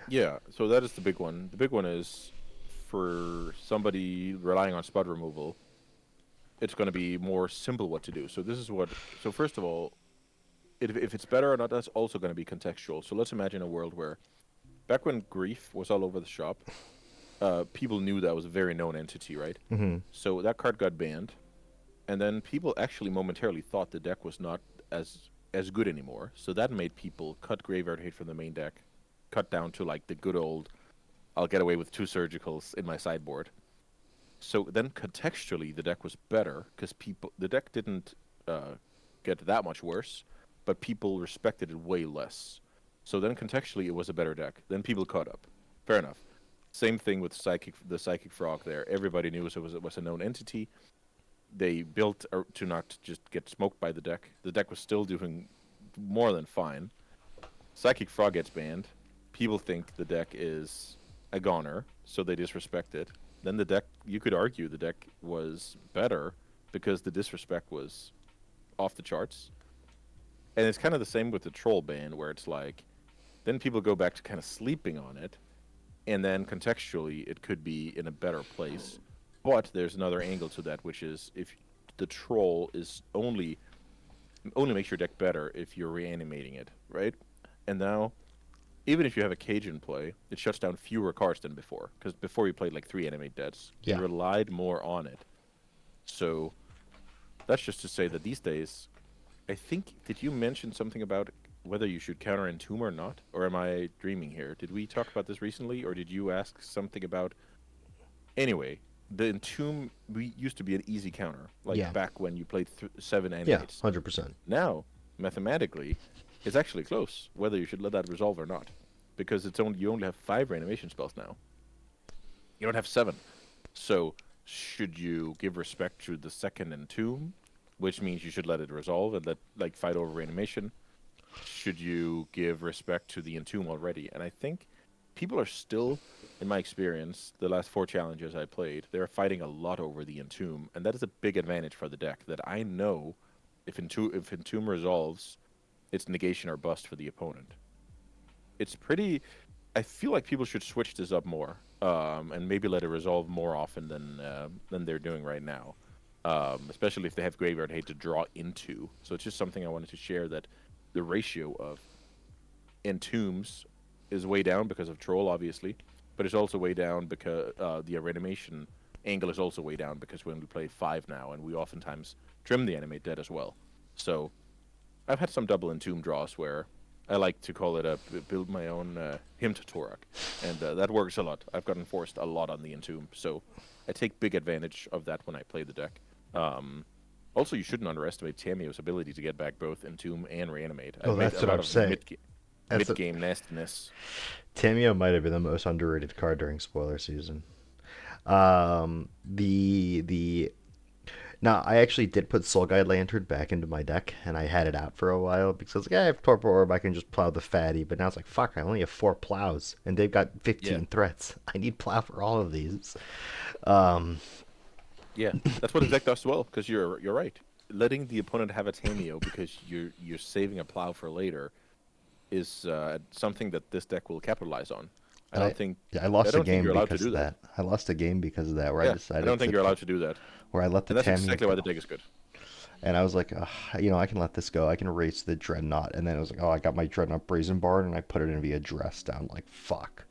yeah. So that is the big one. The big one is for somebody relying on spot removal. it's going to be more simple what to do. So this is what. So first of all, if it's better or not, that's also going to be contextual. So let's imagine a world where back when grief was all over the shop, people knew that was a very known entity, right? Hmm. So that card got banned, and then people actually momentarily thought the deck was not as good anymore. So that made people cut Graveyard Hate from the main deck, cut down to like the good old, I'll get away with 2 surgicals in my sideboard. So then contextually, the deck was better because the deck didn't get that much worse, but people respected it way less. So then contextually, it was a better deck. Then people caught up. Fair enough. Same thing with the psychic frog. There, everybody knew it was a known entity. They built to not just get smoked by the deck. The deck was still doing more than fine. Psychic frog gets banned. People think the deck is a goner, so they disrespect it. Then the deck, you could argue the deck was better because the disrespect was off the charts. And it's kind of the same with the troll ban, where it's like, then people go back to kind of sleeping on it, and then contextually it could be in a better place. But there's another angle to that, which is if the troll is only makes your deck better if you're reanimating it, right? And now, even if you have a cage in play, it shuts down fewer cards than before. Because before you played like 3 animate deads, Yeah. you relied more on it. So that's just to say that these days, I think, did you mention something about whether you should counter Entomb or not? Or am I dreaming here? Did we talk about this recently, or did you ask something about... Anyway, the Entomb we used to be an easy counter, like Yeah. back when you played 7 Yeah, animates. 100%. Now, mathematically, it's actually close whether you should let that resolve or not, because you only have 5 reanimation spells now. You don't have 7. So, should you give respect to the second Entomb, which means you should let it resolve and let fight over reanimation? Should you give respect to the Entomb already? And I think people are still, in my experience, the last 4 challenges I played, they're fighting a lot over the Entomb, and that is a big advantage for the deck. That I know if Entomb resolves, it's negation or bust for the opponent. It's pretty. I feel like people should switch this up more, and maybe let it resolve more often than they're doing right now. Especially if they have Graveyard Hate to draw into. So it's just something I wanted to share, that the ratio of Entombs is way down because of Troll, obviously, but it's also way down because the reanimation angle is also way down because we only play 5 now, and we oftentimes trim the animate dead as well. So I've had some double Entomb draws where I like to call it build my own hymn to Torak, and that works a lot. I've gotten forced a lot on the Entomb, so I take big advantage of that when I play the deck. Also, you shouldn't underestimate Tamiyo's ability to get back both Entomb and Reanimate. Oh, I've made that's a what lot I'm of saying. mid-game nastiness. Tamiyo might have been the most underrated card during spoiler season. The Now, I actually did put Soul Guide Lantern back into my deck, and I had it out for a while because I was like, I have Torpor Orb, I can just plow the fatty. But now it's like, fuck, I only have 4 plows, and they've got 15 Yeah. threats. I need plow for all of these. Um, Yeah, that's what the deck does well, because you're right. Letting the opponent have a Tamiyo because you're saving a plow for later is something that this deck will capitalize on. I and don't think yeah, I I lost a don't think game you're allowed to because do of that. that. I lost a game because of that, where I Yeah, I decided don't think you're allowed to do that, where I let the and that's Tamiyo exactly why the go. deck is good. And I was like, ugh, I can let this go. I can erase the Dreadnought. And then I was like, oh, I got my Dreadnought Brazen Bard, and I put it in via dress down. Like, fuck,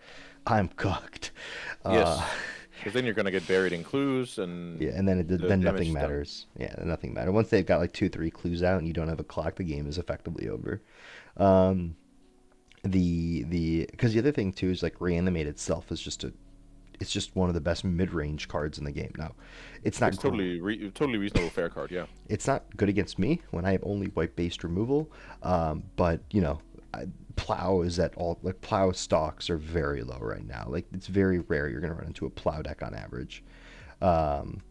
I'm cooked. Uh, Yes, because then you're gonna get buried in clues, yeah, and and then the then damage nothing is done. matters. Yeah, nothing matters. Once they've got like 2, 3 clues out, and you don't have a clock, the game is effectively over. Um, the because the other thing too is like Reanimate itself is it's just one of the best mid-range cards in the game. Now, it's not It's totally reasonable, fair card. Yeah, it's not good against me when I have only white-based removal. But plow is at all like plow stocks are very low right now. Like it's very rare you're gonna run into a plow deck on average. Um,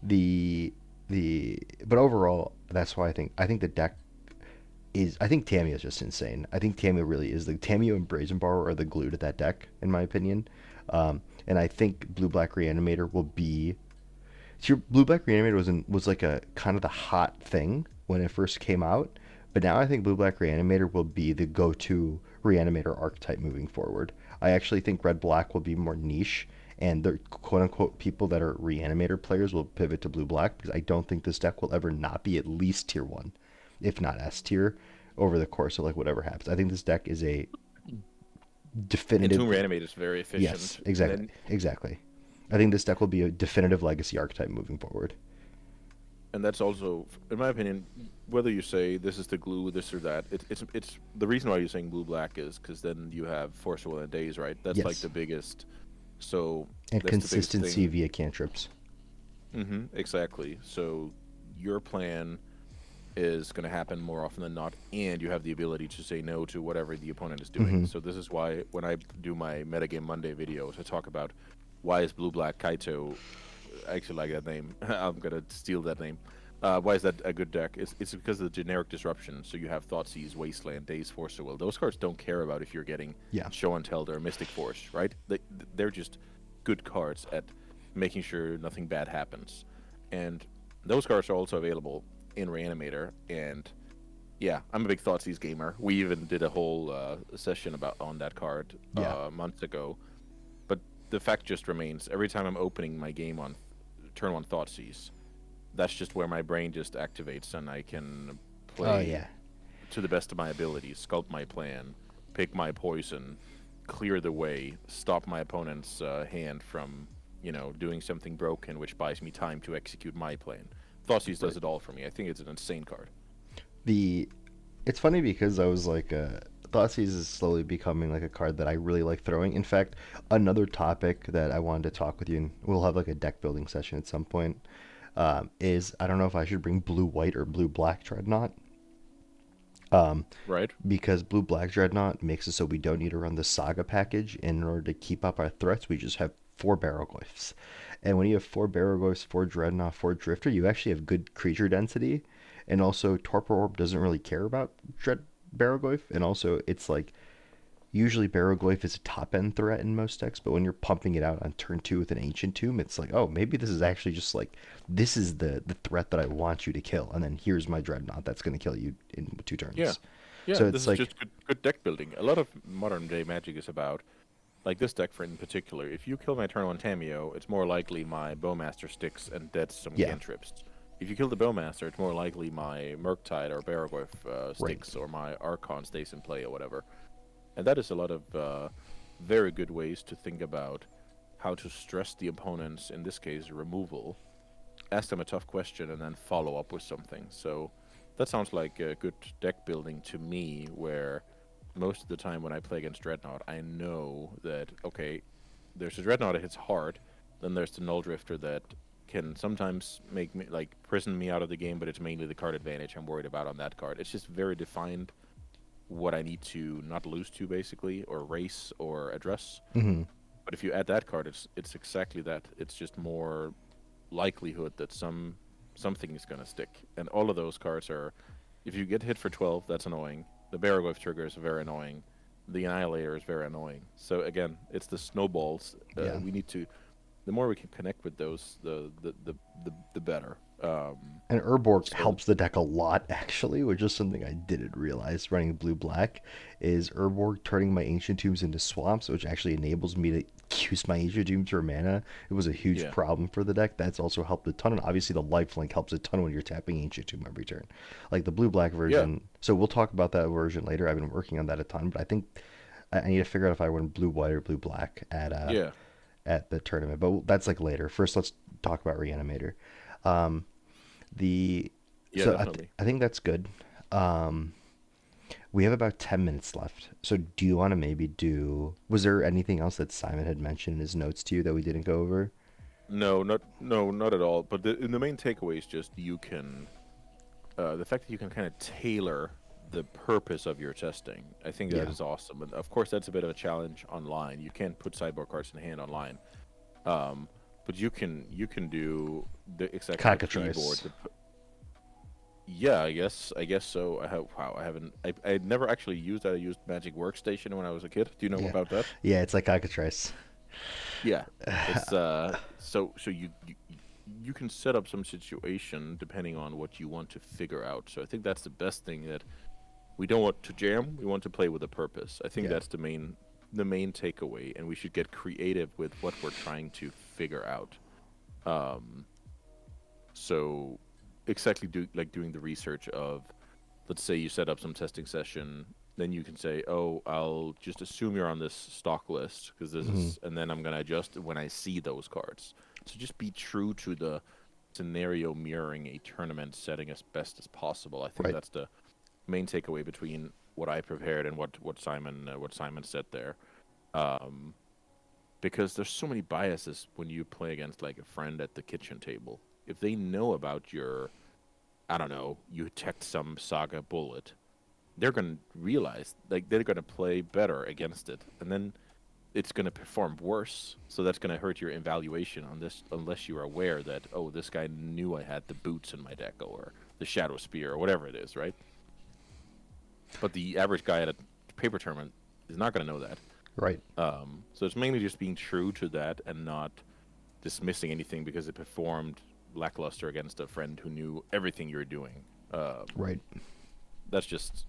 the but overall, that's why I think the deck is I think Tamiyo is just insane. I think Tamiyo really is the Tamiyo and Brazen Bar are the glue to that deck in my opinion. And I think Blue Black Reanimator will be. So your Blue Black Reanimator was like a kind of the hot thing when it first came out, but now I think Blue Black Reanimator will be the go-to Reanimator archetype moving forward. I actually think Red Black will be more niche, and the quote unquote people that are Reanimator players will pivot to blue black, because I don't think this deck will ever not be at least tier 1, if not S tier, over the course of like whatever happens. I think this deck is a definitive. Entomb Reanimator is very Yes, efficient, and exactly. then Exactly. I think this deck will be a definitive legacy archetype moving forward. that's also, in my opinion, whether you say this is the glue, this or that. It's the reason why you're saying blue black is because then you have Force of Will and Days, right? That's like Yes. the biggest. So And that's the biggest consistency thing. via cantrips. Exactly. So your plan is going to happen more often than not, and you have the ability to say no to whatever the opponent is doing. Mm-hmm. So this is why when I do my Metagame Monday videos, I talk about why is Blue Black Kaito. I actually like that name. I'm gonna steal that name. Why is that a good deck? It's because of the generic disruption. So you have Thoughtseize, Wasteland, Days, Force of Will. Those cards don't care about if you're getting Yeah. Show and Tell or Mystic Force, right? They're just good cards at making sure nothing bad happens. And those cards are also available in Reanimator. And yeah, I'm a big Thoughtseize gamer. We even did a whole session about on that card Yeah. months ago. But the fact just remains: every time I'm opening my game on turn one Thoughtseize, that's just where my brain just activates, and I can Oh play yeah. to the best of my abilities, sculpt my plan, pick my poison, clear the way, stop my opponent's hand from, doing something broken, which buys me time to execute my plan. Thoughtseize Right. does it all for me. I think it's an insane card. The It's funny because I was like, Thoughtseize is slowly becoming like a card that I really like throwing. In fact, another topic that I wanted to talk with you, and we'll have like a deck building session at some point, is I don't know if I should bring blue white or blue black Dreadnought. Right? Because blue black Dreadnought makes it so we don't need to run the Saga package. And in order to keep up our threats, we just have 4 Barrowglyphs. And when you have 4 Barrowglyphs, 4 Dreadnought, 4 Drifter, you actually have good creature density. And also, Torpor Orb doesn't really care about Barrowglyph. And also, it's like usually Barrowglyph is a top end threat in most decks, but when you're pumping it out on turn 2 with an Ancient Tomb, it's like, oh, maybe this is actually just like, this is the threat that I want you to kill. And then here's my Dreadnought that's going to kill you in 2 Yeah. turns. Yeah, So this it's is like, just good deck building. A lot of modern day Magic is about, like this deck for in particular. If you kill my turn one Tameo, it's more likely my Bowmaster sticks and deads some yeah, cantrips. If you kill the Bowmaster, it's more likely my Murktide or Barrowglyph right. sticks or my Archon stays in play or whatever. And that is a lot of very good ways to think about how to stress the opponents, in this case, removal. Ask them a tough question and then follow up with something. So that sounds like a good deck building to me, where most of the time when I play against Dreadnought, I know that, okay, there's a Dreadnought that hits hard, then there's the Null Drifter that can sometimes make me, like, prison me out of the game, but it's mainly the card advantage I'm worried about on that card. It's just very defined what I need to not lose to, basically, or race or address. Hmm. But if you add that card, it's exactly that. It's just more likelihood that something is gonna stick. And all of those cards are, if you get hit for 12, that's annoying. The Barrowglyph trigger is very annoying. The Annihilator is very annoying. So again, it's the snowballs. Yeah. We need to. The more we can connect with those, the better. And Urborg So helps the deck a lot, actually, which is something I didn't realize running blue black. Is Urborg turning my Ancient Tombs into swamps, which actually enables me to use my Ancient Tombs for mana. It was a huge yeah, problem for the deck. That's also helped a ton. And obviously, the lifelink helps a ton when you're tapping Ancient Tomb every turn. Like the blue black yeah, version. So we'll talk about that version later. I've been working on that a ton, but I think I need to figure out if I went blue white or blue black yeah. at the tournament. But that's like later. First, let's talk about Reanimator. Um, the Yeah, so definitely. I think that's good. Um, we have about 10 minutes left. So do you want to maybe do? Was there anything else that Simon had mentioned in his notes to you that we didn't go over? No, not at all. But the main takeaway is just you can the fact that you can kind of tailor the purpose of your testing. I think that Yeah, is awesome. And of course, that's a bit of a challenge online. You can't put sideboard cards in hand online, um, but you can do the exact right pre-board. cockatrice. Yeah, I guess so. Wow, I never actually used that. I used Magic Workstation when I was a kid. Do you know Yeah, about that? yeah, it's like cockatrice. Yeah, it's so you can set up some situation depending on what you want to figure out. So I think that's the best thing, that we don't want to jam. We want to play with a purpose. I think Yeah, that's the the main takeaway, and we should get creative with what we're trying to figure out. Um, so exactly doing the research of, let's say you set up some testing session, then you can say, oh, I'll just assume you're on this stock list because this Hmm. is, and then I'm gonna adjust when I see those cards. So just be true to the scenario mirroring a tournament setting as best as possible. I think Right. that's the main takeaway between what I prepared and what Simon said there. Um, because there's so many biases when you play against like a friend at the kitchen table. If they know about your, I don't know, you teched some Saga bullet, they're gonna realize like they're gonna play better against it, and then it's gonna perform worse. So that's gonna hurt your evaluation on this unless you are aware that, oh, this guy knew I had the boots in my deck or the shadow spear or whatever it is, right? But the average guy at a paper tournament is not gonna know that. Right. So it's mainly just being true to that and not dismissing anything because it performed lackluster against a friend who knew everything you're doing. Right. That's just,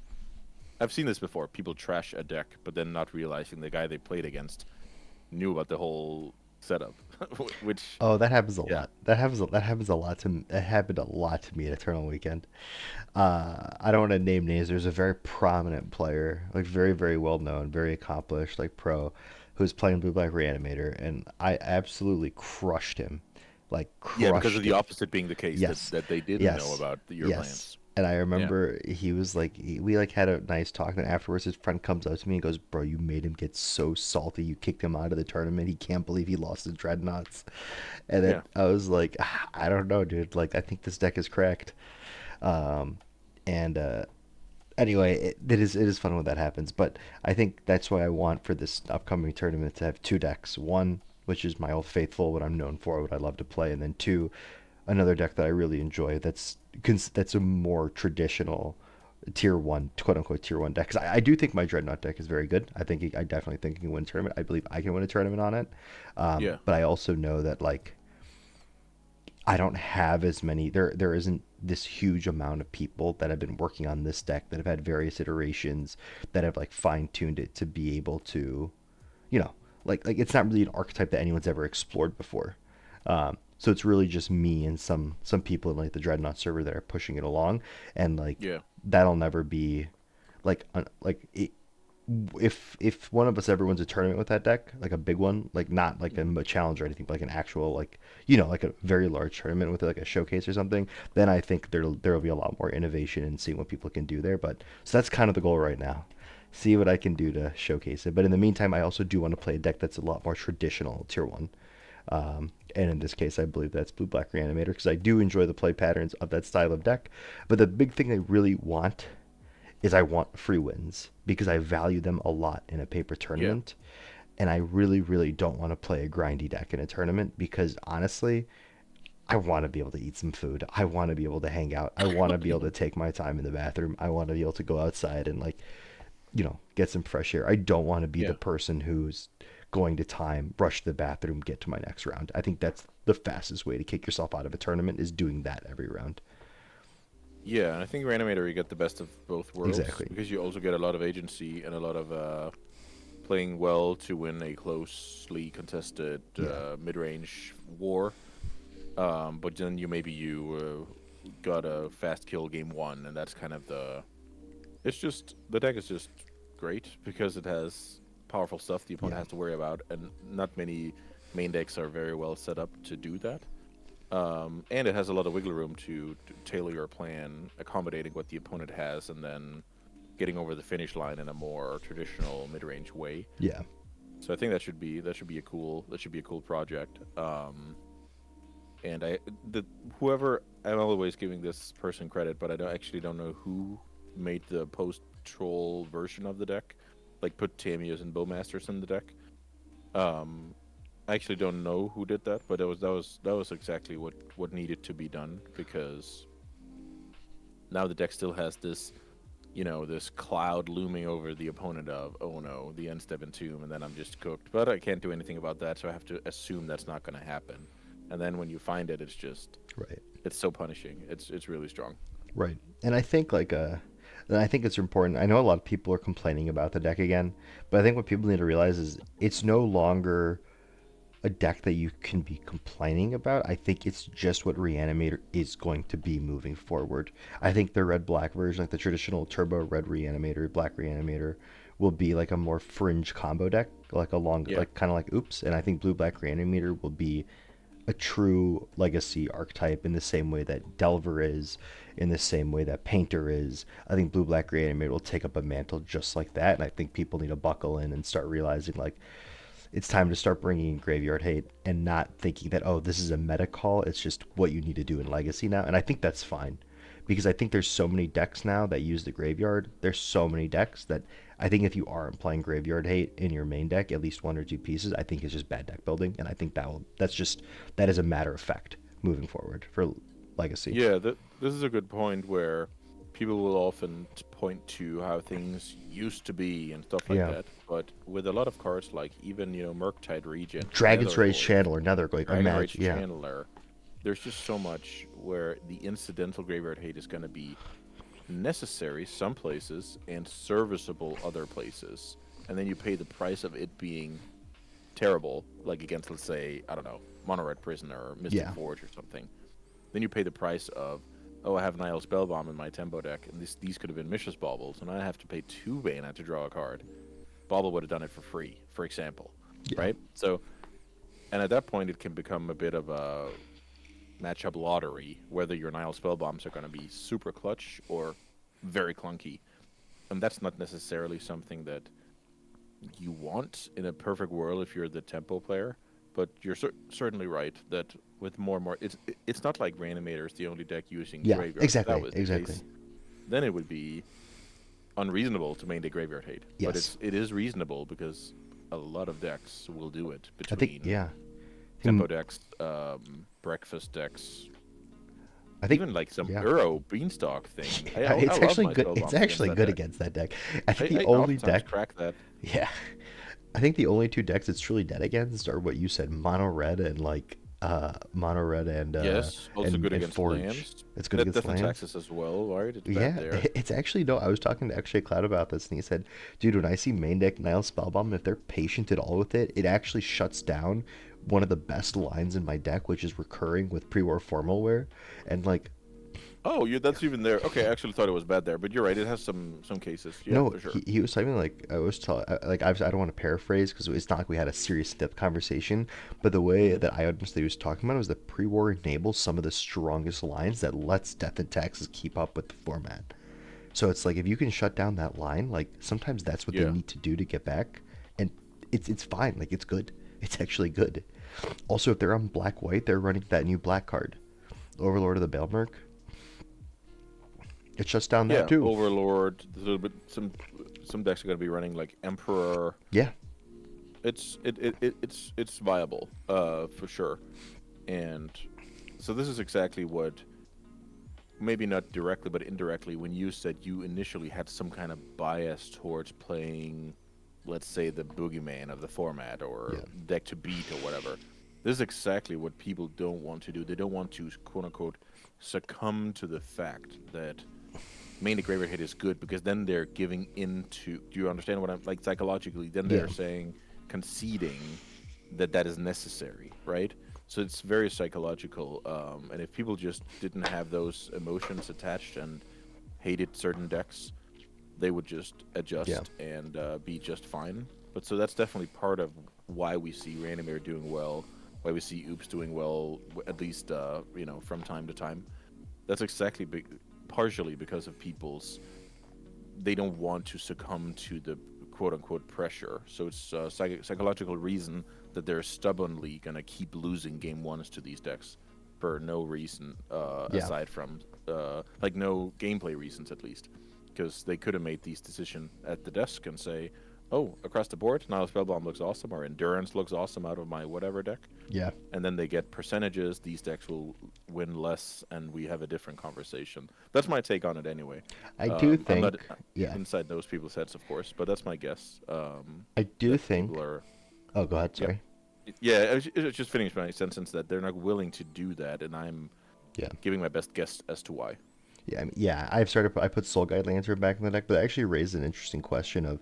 I've seen this before. People trash a deck, but then not realizing the guy they played against knew about the whole setup, which, Oh, that happens a yeah, lot. That happens a lot to that happened a lot to me at Eternal Weekend. I don't want to name names. There's a very prominent player, like very very well known, very accomplished, like pro, who's playing Blue Black Reanimator, and I absolutely crushed him, like yeah, because of crushed the him. opposite being the case that Yes, they didn't know yes, about your yes. plans. And I Yeah, remember he was like, we like had a nice talk. And afterwards, his friend comes up to me and goes, "Bro, you made him get so salty. You kicked him out of the tournament. He can't believe he lost his dreadnoughts." And then yeah, I was like, I don't know, dude. Like, I think this deck is cracked." Um, and anyway, it is fun when that happens. But I think that's why I want for this upcoming tournament to have two decks. One, which is my old faithful, what I'm known for, what I love to play, and then two, another deck that I really enjoy. That's a more traditional tier one, quote unquote tier one deck. Because I do think my Dreadnought deck is very good. I definitely think he can win a tournament. I believe I can win a tournament on it. yeah, But I also know that like I don't have as many. There isn't this huge amount of people that have been working on this deck that have had various iterations that have like fine tuned it to be able to, you know, like it's not really an archetype that anyone's ever explored before. So it's really just me and some people in like the Dreadnought server that are pushing it along, and like yeah, that'll never be like it, if one of us ever wins a tournament with that deck, like a big one, like not like a challenge or anything, but like an actual like like a very large tournament with like a showcase or something, then I think there'll be a lot more innovation in seeing what people can do there. But so that's kind of the goal right now. See what I can do to showcase it. But in the meantime, I also do want to play a deck that's a lot more traditional tier one. And in this case, I believe that's Blue Black Reanimator because I do enjoy the play patterns of that style of deck. But the big thing I really want is I want free wins because I value them a lot in a paper yeah, tournament. And I really, really don't want to play a grindy deck in a tournament because honestly, I want to be able to eat some food. I want to be able to hang out. I want to be able to take my time in the bathroom. I want to be able to go outside and like, get some fresh air. I don't want to be the yeah. person who's going to time, rush to the bathroom, get to my next round. I think that's the fastest way to kick yourself out of a tournament is doing that every round. Yeah, and I think Reanimator, you get the best of both worlds Exactly. because you also get a lot of agency and a lot of playing well to win a closely contested Yeah. mid-range war. But then you got a fast kill game one, and that's kind of the. It's just the deck is just great because it has powerful stuff the opponent Yeah. has to worry about, and not many main decks are very well set up to do that. And it has a lot of wiggle room to tailor your plan, accommodating what the opponent has, and then getting over the finish line in a more traditional mid-range way. Yeah. So I think that should be a cool project. And whoever, I'm always giving this person credit, but I don't know who made the post troll version of the deck, like put Tamias and Bowmasters in the deck. Um, I actually don't know who did that, but that was exactly what needed to be done because now the deck still has this cloud looming over the opponent of, oh no, the end step entomb, and then I'm just cooked. But I can't do anything about that, so I have to assume that's not going to happen. And then when you find it, Right. it's so punishing. It's really strong. Right. And I think like And I think it's important. I know a lot of people are complaining about the deck again, but I think what people need to realize is it's no longer a deck that you can be complaining about. I think it's just what Reanimator is going to be moving forward. I think the red black version, like the traditional turbo red Reanimator, black Reanimator, will be like a more fringe combo deck, like a long, Yeah. like kind of like Oops. And I think blue black Reanimator will be a true legacy archetype in the same way that Delver is, in the same way that Painter is. I think Blue Black Reanimator will take up a mantle just like that, and I think people need to buckle in and start realizing like it's time to start bringing in graveyard hate and not thinking that, oh, this is a meta call. It's just what you need to do in Legacy now, and I think that's fine because I think there's so many decks now that use the graveyard. There's so many decks that I think if you aren't playing graveyard hate in your main deck, at least one or two pieces, I think it's just bad deck building, and I think that is a matter of fact moving forward for Legacy. Yeah, this is a good point where people will often point to how things used to be and stuff like Yeah, that. But with a lot of cards like even, Murktide Regent, Dragon's Rage Netherlord, Channeler, Nether, like Dragon Rage imagine, yeah, Channeler, there's just so much where the incidental graveyard hate is going to be necessary some places and serviceable other places. And then you pay the price of it being terrible, like against, let's say, I don't know, Mono Red Prisoner or Mystic yeah, Forge or something. Then you pay the price of, oh, I have Nihil Spellbomb in my tempo deck, and these could have been Mishra's Baubles, and I have to pay 2 mana to draw a card. Bauble would have done it for free, for example, yeah, right? So, and at that point, it can become a bit of a matchup lottery, whether your Nihil Spellbombs are going to be super clutch or very clunky. And that's not necessarily something that you want in a perfect world if you're the tempo player. But you're certainly right that with more and more, it's not like Reanimator is the only deck using yeah, graveyard. If that exactly, was the exactly. case, then it would be unreasonable to main the graveyard hate. But Yes, it is reasonable because a lot of decks will do it I think, between yeah. tempo decks, breakfast decks, I think, even like some yeah. Euro Beanstalk thing. Yeah, I it's love actually my good. spell It's bombs against actually that good deck. against that deck. I think the I only oftentimes deck, crack that. yeah, I think the only two decks it's truly dead against are what you said, mono red and like mono red Yes, also good and against forge. lands. It's good That against Death lands. Taxes as well, right? It's bad Yeah, there. it's actually no. I was talking to Akshay Cloud about this, and he said, "Dude, when I see main deck Nile Spellbomb, if they're patient at all with it, it actually shuts down one of the best lines in my deck, which is recurring with pre-war formalware, and like Oh, that's even there. Okay, I actually thought it was bad there, but you're right. It has some cases. Yeah, no, for sure. he was talking like I don't want to paraphrase because it's not like we had a serious depth conversation, but the way Hmm. that I understood he was talking about was that pre-war enables some of the strongest lines that lets Death and Taxes keep up with the format. So it's like if you can shut down that line, like sometimes that's what they Yeah. need to do to get back, and it's fine. Like it's good. It's actually good. Also, if they're on black white, they're running that new black card, Overlord of the Baelmerk. It shuts down that Yeah, too. Overlord. A little bit. Some decks are gonna be running like Emperor. Yeah, It's viable, for sure. And so this is exactly what, maybe not directly, but indirectly, when you said you initially had some kind of bias towards playing, let's say, the boogeyman of the format or yeah, deck to beat or whatever. This is exactly what people don't want to do. They don't want to, quote unquote, succumb to the fact that main the graveyard hit is good, because then they're giving into. Do you understand what I'm like psychologically? Then yeah, they're saying, conceding that that is necessary, right? So it's very psychological. And if people just didn't have those emotions attached and hated certain decks, they would just yeah, adjust and be just fine. But so that's definitely part of why we see Reanimator doing well, why we see Oops doing well, at least from time to time. That's exactly partially because of people's, they don't want to succumb to the quote unquote pressure. So it's a psychological reason that they're stubbornly gonna keep losing game ones to these decks for no reason, yeah, aside from like no gameplay reasons at least, because they could have made these decisions at the desk and say, oh, across the board, Nile Spellbomb looks awesome, or Endurance looks awesome out of my whatever deck, yeah. and then they get percentages. These decks will win less, and we have a different conversation. That's my take on it, anyway. I do I'm not think, yeah, inside those people's heads, of course, but that's my guess. I do That people think. are, Oh, go ahead. yeah, Sorry. yeah. I was just finishing my sentence that they're not willing to do that, and I'm Yeah. giving my best guess as to why. Yeah, I mean, yeah. I put Soul Guide Lantern back in the deck, but it actually raised an interesting question of,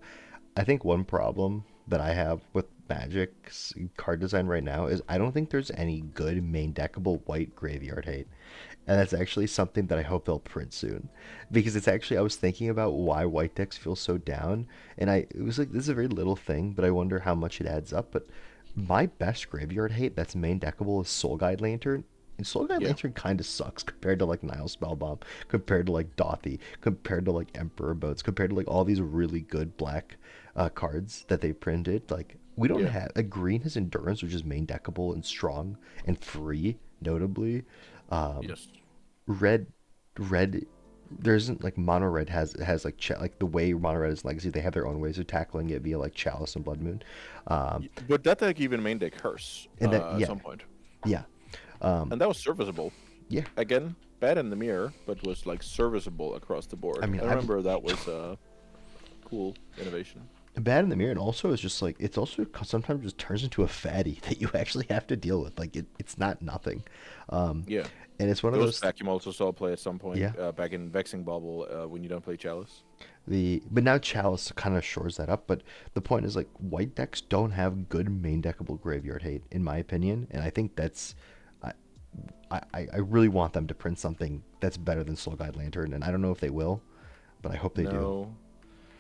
I think one problem that I have with Magic's card design right now is I don't think there's any good main deckable white graveyard hate. And that's actually something that I hope they'll print soon. Because it's actually, I was thinking about why white decks feel so down. And it was like, this is a very little thing, but I wonder how much it adds up. But my best graveyard hate that's main deckable is Soul Guide Lantern. And Soul Guide Yeah. Lantern kind of sucks compared to like Nile Spellbomb, compared to like Dothy, compared to like Emperor Boats, compared to like all these really good black cards that they printed. Like, we don't Yeah. have, a green has Endurance, which is main deckable and strong and free, notably. Um, Yes. red red there isn't like mono red has like like the way mono red is legacy, they have their own ways of tackling it via like Chalice and Blood Moon. um But that deck even main deck Curse and that, at yeah, some point, yeah, um and that was serviceable. yeah. Again, bad in the mirror, but was like serviceable across the I board. mean, I I've remember that was a cool innovation. bad in the mirror, and also it's just like it's also sometimes just turns into a fatty that you actually have to deal with. Like it's not nothing. um Yeah. and it's one of Ghost those. Vacuum also saw play at some point Yeah, back in Vexing Bubble when you don't play Chalice. but now Chalice kind of shores that up. But the point is, like, white decks don't have good main deckable graveyard hate, in my opinion, and I think that's, I, I really want them to print something that's better than Soul Guide Lantern, and I don't know if they will, but I hope they do. No,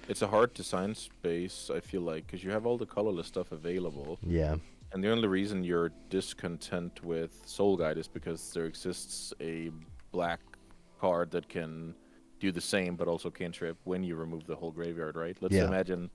it's a hard design space, I feel like, because you have all the colorless stuff available. Yeah, And the only reason you're discontent with Soul Guide is because there exists a black card that can do the same but also cantrip when you remove the whole graveyard, right? Let's yeah, imagine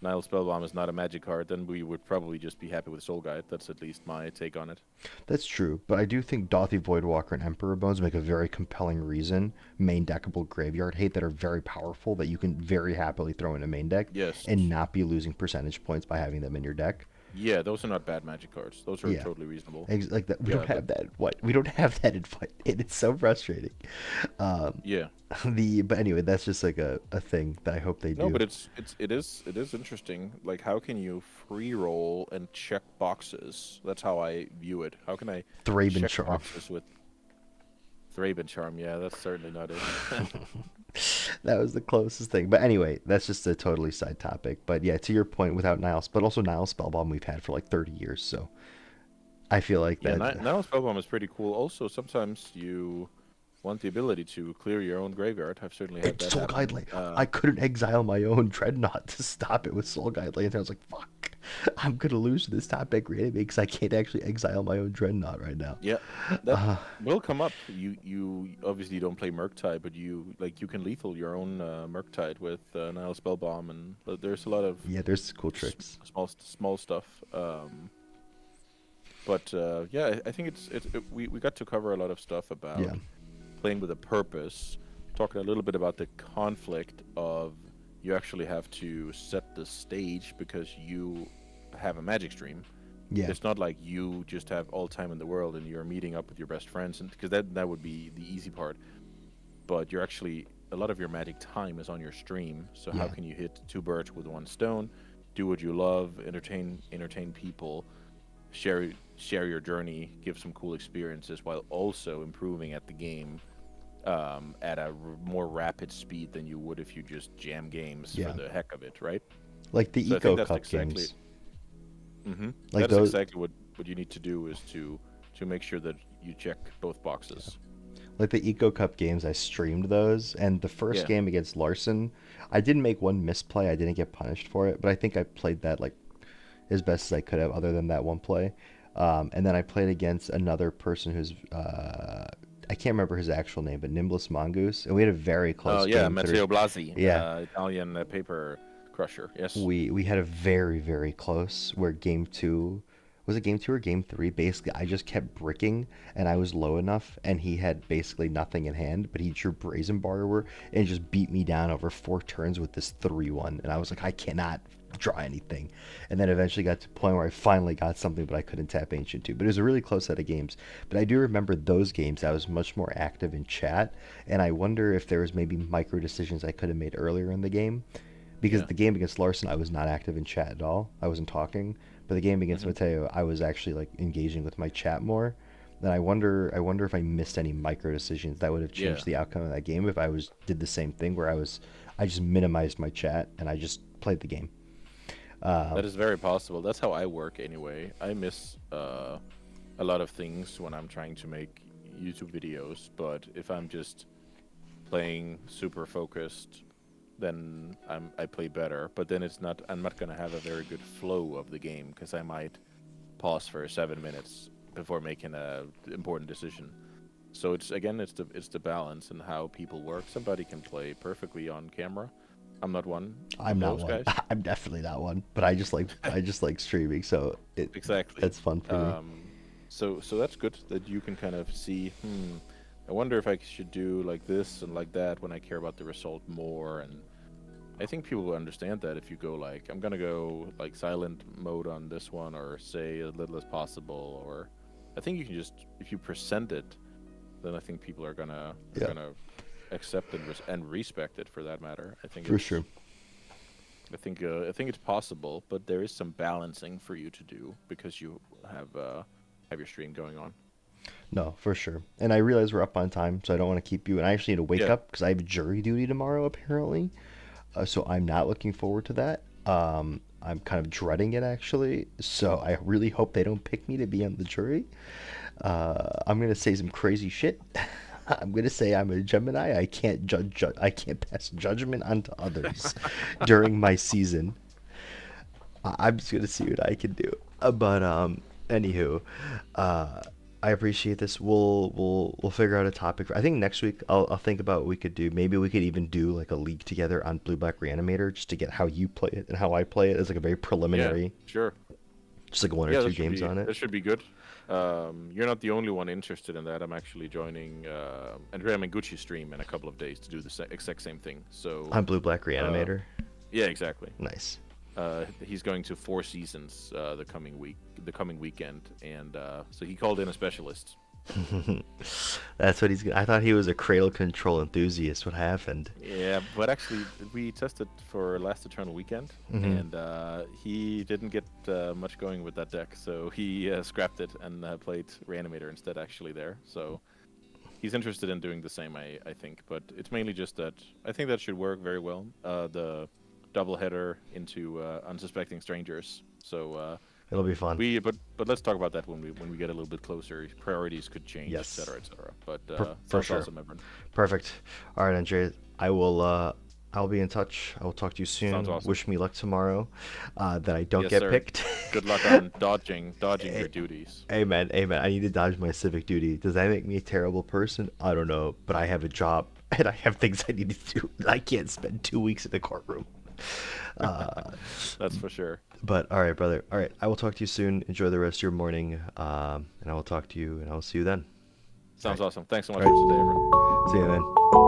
Nile Spellbomb is not a magic card, then we would probably just be happy with Soul Guide. That's at least my take on it. that's true. But I do think Dothy, Voidwalker, and Emperor Bones make a very compelling reason main deckable graveyard hate that are very powerful that you can very happily throw in a main deck Yes. and not be losing percentage points by having them in your deck. Yeah, those are not bad magic cards. Those are Yeah. totally reasonable. Like that, we Yeah, don't but have that. What we don't have that in fight, and it's so frustrating. Um, yeah. but anyway, that's just like a thing that I hope they No, do. but it is interesting. Like, how can you free roll and check boxes? That's how I view it. How can I Thraben check Charm. boxes with Thraben Charm? Yeah, that's certainly not it. That was the closest thing. But anyway, that's just a totally side topic. But yeah, to your point, without Niles, but also Niles Spellbomb we've had for like 30 years, so I feel like Yeah, that. now Spellbomb is pretty cool. Also, sometimes you want the ability to clear your own graveyard. I've certainly had It's that Soul Guide happen. I couldn't exile my own Dreadnought to stop it with Soul Guide Lantern. I was like, fuck. I'm gonna lose to this top deck Reanimate because I can't actually exile my own Dreadnought right now. Yeah, that Uh, will come up. You obviously don't play Murktide, but you can lethal your own Murktide with Nile Spellbomb, and there's a lot of yeah, there's cool tricks. small stuff. But yeah, I think we got to cover a lot of stuff about Yeah. playing with a purpose. Talking a little bit about the conflict of you actually have to set the stage because you have a magic stream. Yeah. It's not like you just have all time in the world and you're meeting up with your best friends, and because that would be the easy part. But you're actually, a lot of your magic time is on your stream. So how Yeah. can you hit two birds with one stone? Do what you love, entertain people, share your journey, give some cool experiences while also improving at the game at a more rapid speed than you would if you just jam games Yeah. for the heck of it, right? Like the So I Eco think that's Cup exactly. games. Like That is those exactly what you need to do is to make sure that you check both boxes. like the Eco Cup games, I streamed those, and the first Yeah. game against Larson, I didn't make one misplay. I didn't get punished for it, but I think I played that like as best as I could have, other than that one play. And then I played against another person who's I can't remember his actual name, but Nimbless Mongoose, and we had a very Oh close yeah, game through. Matteo Blasi, Yeah, Italian paper crusher. Yes. we had a very close where game two, was it game two or game three? Basically, I just kept bricking and I was low enough, and he had basically nothing in hand, but he drew Brazen Borrower and just beat me down over 4 turns with this 3-1, and I was like, I cannot draw anything. And then eventually got to a point where I finally got something, but I couldn't tap Ancient 2. But it was a really close set of games. But I do remember those games. I was much more active in chat, and I wonder if there was maybe micro decisions I could have made earlier in the game, because Yeah. the game against Larson, I was not active in chat at all. I wasn't talking. But the game against hmm Mateo, I was actually like engaging with my chat more. And I wonder if I missed any micro decisions that would have Yeah, changed the outcome of that game if I did the same thing where I just minimized my chat and I just played the game. that is very possible. That's how I work anyway. I miss a lot of things when I'm trying to make YouTube videos, but if I'm just playing super focused, then I play better. But then I'm not gonna have a very good flow of the game because I might pause for 7 minutes before making a important decision. So it's the balance and how people work. Somebody can play perfectly on camera. I'm not one I'm of not those one. guys. I'm definitely not one. But I just like streaming, so Exactly. it's fun for me. So that's good that you can kind of see. I wonder if I should do like this and like that when I care about the result more. And I think people will understand that if you go like, I'm gonna go like silent mode on this one, or say as little as possible. Or I think you can just, if you present it, then I think people are gonna Yeah, accept and respect it for that matter. for sure. I think it's possible, but there is some balancing for you to do because you have your stream going on. No, for sure. And I realize we're up on time, so I don't want to keep you. And I actually need to wake Yeah, up because I have jury duty tomorrow, apparently. So I'm not looking forward to that. I'm kind of dreading it actually. So I really hope they don't pick me to be on the jury. I'm gonna say some crazy shit. I'm gonna say I'm a Gemini. I can't I can't pass judgment onto others during my season. I'm just gonna see what I can do. But anywho, uh, I appreciate this. We'll figure out a topic. I think next week I'll think about what we could do. Maybe we could even do like a league together on Blue Black Reanimator just to get how you play it and how I play it as like a very yeah, preliminary, sure. just like one or Yeah, two games on it. that should be good. You're not the only one interested in that. I'm actually joining Andrea Mengucci's stream in a couple of days to do the exact same thing. So, On Blue Black uh, Reanimator. yeah, exactly. Nice. He's going to Four Seasons the coming weekend, and so he called in a specialist. That's what I thought he was a cradle control enthusiast. What happened? Yeah, but actually, we tested for Last Eternal Weekend, Hmm. and he didn't get much going with that deck, so he scrapped it and played Reanimator instead. Actually, there, so he's interested in doing the same. I think, but it's mainly just that I think that should work very well. The double header into unsuspecting strangers. So It'll be fun. but let's talk about that when we get a little bit closer. Priorities could change, Yes, et cetera. But for sounds sure. awesome, everyone. Perfect. All right, Andre. I will. I'll be in touch. I will talk to you Sounds soon. awesome. Wish me luck tomorrow. That I don't Yes, get sir. picked. Good luck on dodging A- your duties. Amen. Amen. I need to dodge my civic duty. Does that make me a terrible person? I don't know. But I have a job and I have things I need to do. I can't spend 2 weeks in the courtroom. Uh, That's for sure. but all right, brother. All right. I will talk to you soon. Enjoy the rest of your morning. And I will talk to you and I will see you then. All Sounds right. awesome. Thanks so much All for today, everyone. right. See you, man.